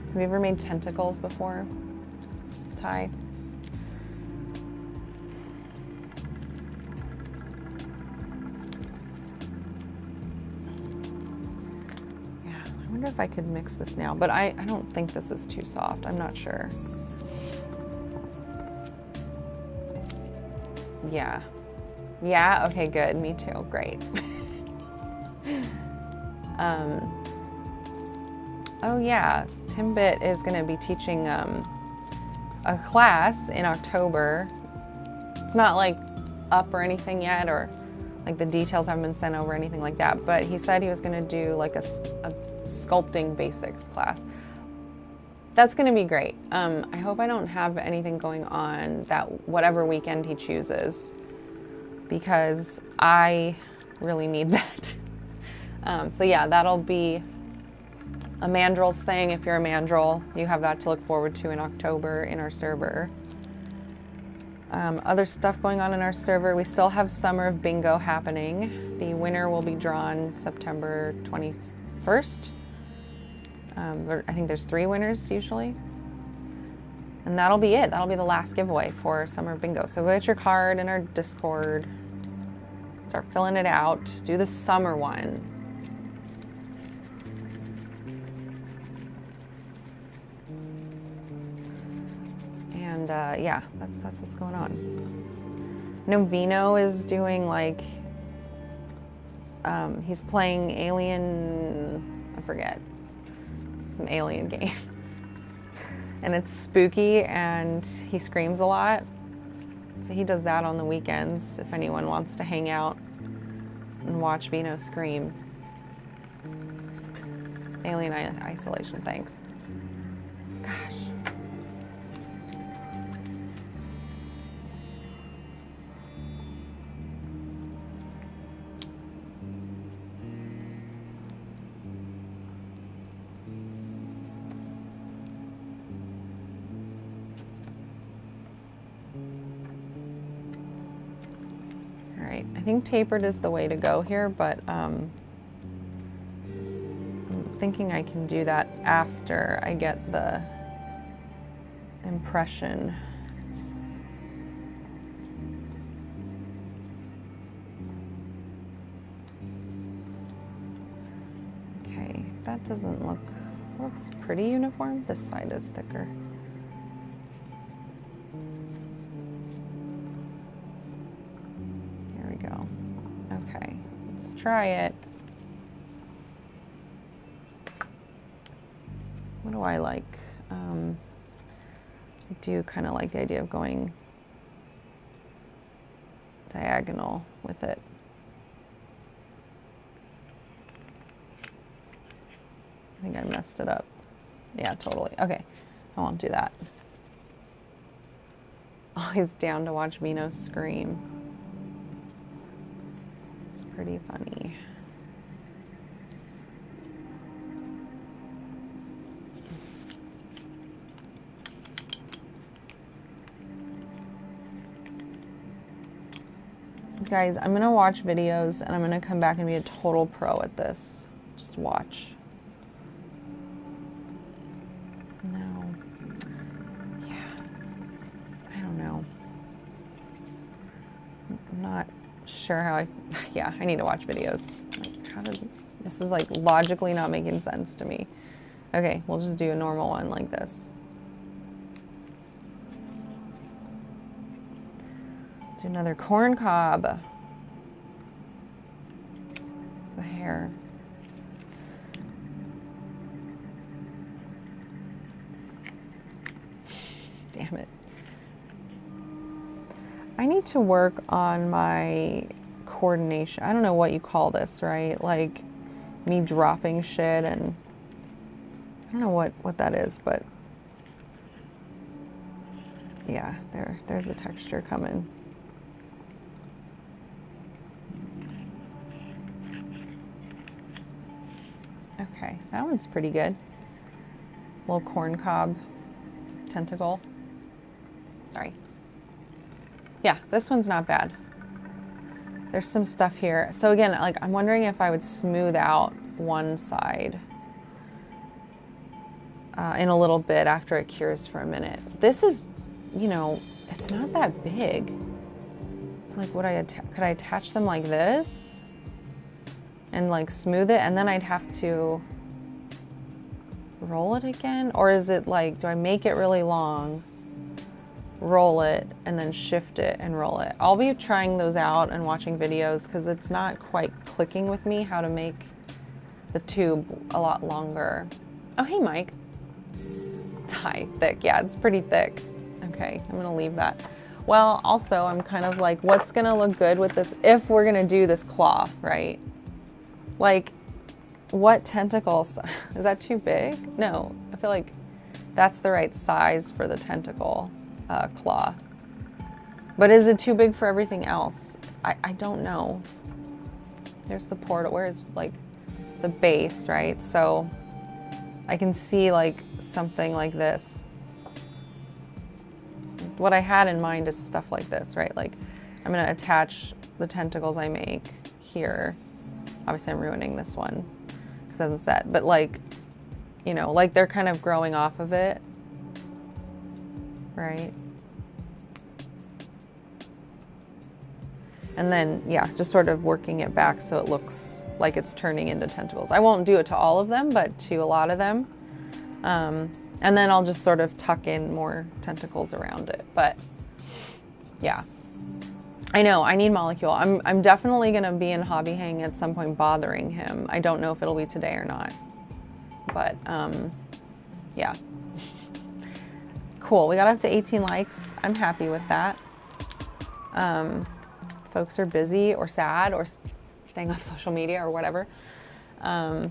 Have you ever made tentacles before, Ty? Yeah, I wonder if I could mix this now, but I don't think this is too soft. I'm not sure. Yeah. Yeah, okay, good. Me too. Great. Oh yeah, Timbit is going to be teaching a class in October. It's not like up or anything yet, or like the details haven't been sent over or anything like that, but he said he was going to do like a sculpting basics class. That's going to be great. I hope I don't have anything going on that whatever weekend he chooses, because I really need that. So yeah, that'll be a Mandrills thing. If you're a Mandrill, you have that to look forward to in October in our server. Other stuff going on in our server, we still have Summer of Bingo happening. The winner will be drawn September 21st. I think there's 3 winners usually. And that'll be it. That'll be the last giveaway for Summer of Bingo. So go get your card in our Discord, start filling it out, do the summer one. And yeah, that's what's going on. I know Vino is doing like, he's playing Alien, I forget, some alien game. And it's spooky and he screams a lot. So he does that on the weekends if anyone wants to hang out and watch Vino scream. Alien Isolation, thanks. Gosh. I think tapered is the way to go here, but I'm thinking I can do that after I get the impression. Okay, that doesn't looks pretty uniform. This side is thicker. Okay, let's try it. What do I like? I do kind of like the idea of going diagonal with it. I think I messed it up. Yeah, totally. Okay, I won't do that. Always down to watch Vino scream. It's pretty funny. Guys, I'm gonna watch videos and I'm gonna come back and be a total pro at this. Just watch. No. Yeah. I don't know. I'm not sure how yeah, I need to watch videos. Like, this is like logically not making sense to me. Okay, we'll just do a normal one like this. Do another corn cob. The hair. Damn it. I need to work on my coordination. I don't know what you call this, right? Like me dropping shit, and I don't know what that is, but yeah, there's a texture coming. Okay, that one's pretty good. Little corn cob tentacle. Sorry. Yeah, this one's not bad. There's some stuff here. So again, like I'm wondering if I would smooth out one side in a little bit after it cures for a minute. This is, you know, it's not that big. So like could I attach them like this and like smooth it, and then I'd have to roll it again? Or is it like, do I make it really long, roll it, and then shift it and roll it? I'll be trying those out and watching videos because it's not quite clicking with me how to make the tube a lot longer. Oh, hey, Mike. Die thick. Yeah, it's pretty thick. Okay, I'm gonna leave that. Well, also, I'm kind of like, what's gonna look good with this if we're gonna do this claw, right? Like, what tentacles? Is that too big? No, I feel like that's the right size for the tentacle claw. But is it too big for everything else? I don't know. There's the portal. Where's like the base, right? So I can see like something like this. What I had in mind is stuff like this, right? Like I'm gonna attach the tentacles I make here. Obviously I'm ruining this one because it hasn't set, but like, you know, like they're kind of growing off of it, right? And then, yeah, just sort of working it back so it looks like it's turning into tentacles. I won't do it to all of them, but to a lot of them. And then I'll just sort of tuck in more tentacles around it. But yeah, I know I need Molecule. I'm definitely gonna be in Hobby Hang at some point bothering him. I don't know if it'll be today or not, but yeah. Cool, we got up to 18 likes. I'm happy with that. Folks are busy or sad or staying off social media or whatever. That's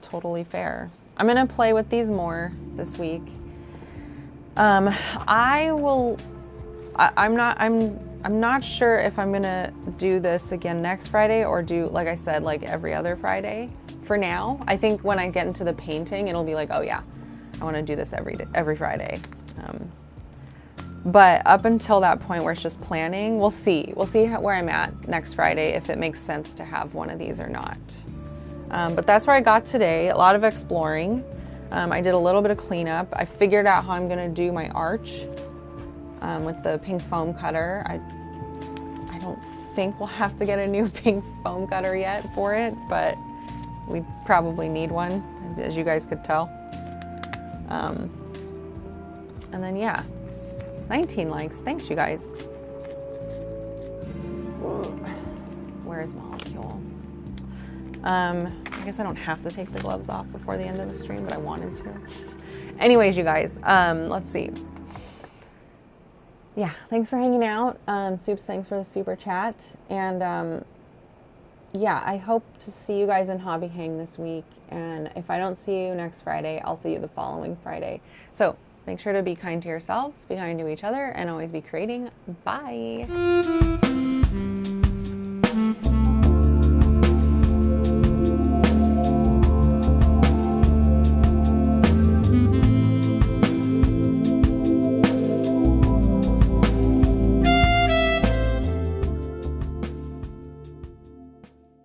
totally fair. I'm gonna play with these more this week. I'm not sure if I'm gonna do this again next Friday or do, like I said, like every other Friday. For now, I think when I get into the painting, it'll be like, oh yeah, I want to do this every Friday. But up until that point where it's just planning, we'll see. We'll see where I'm at next Friday, if it makes sense to have one of these or not. But that's where I got today. A lot of exploring. I did a little bit of cleanup. I figured out how I'm gonna do my arch with the pink foam cutter. I don't think we'll have to get a new pink foam cutter yet for it, but we probably need one, as you guys could tell. And then yeah, 19 likes. Thanks, you guys. Where is Molecule? I guess I don't have to take the gloves off before the end of the stream, but I wanted to. Anyways, you guys, let's see. Yeah, thanks for hanging out. Soups, thanks for the super chat. And yeah, I hope to see you guys in Hobby Hang this week. And if I don't see you next Friday, I'll see you the following Friday. So make sure to be kind to yourselves, be kind to each other, and always be creating. Bye.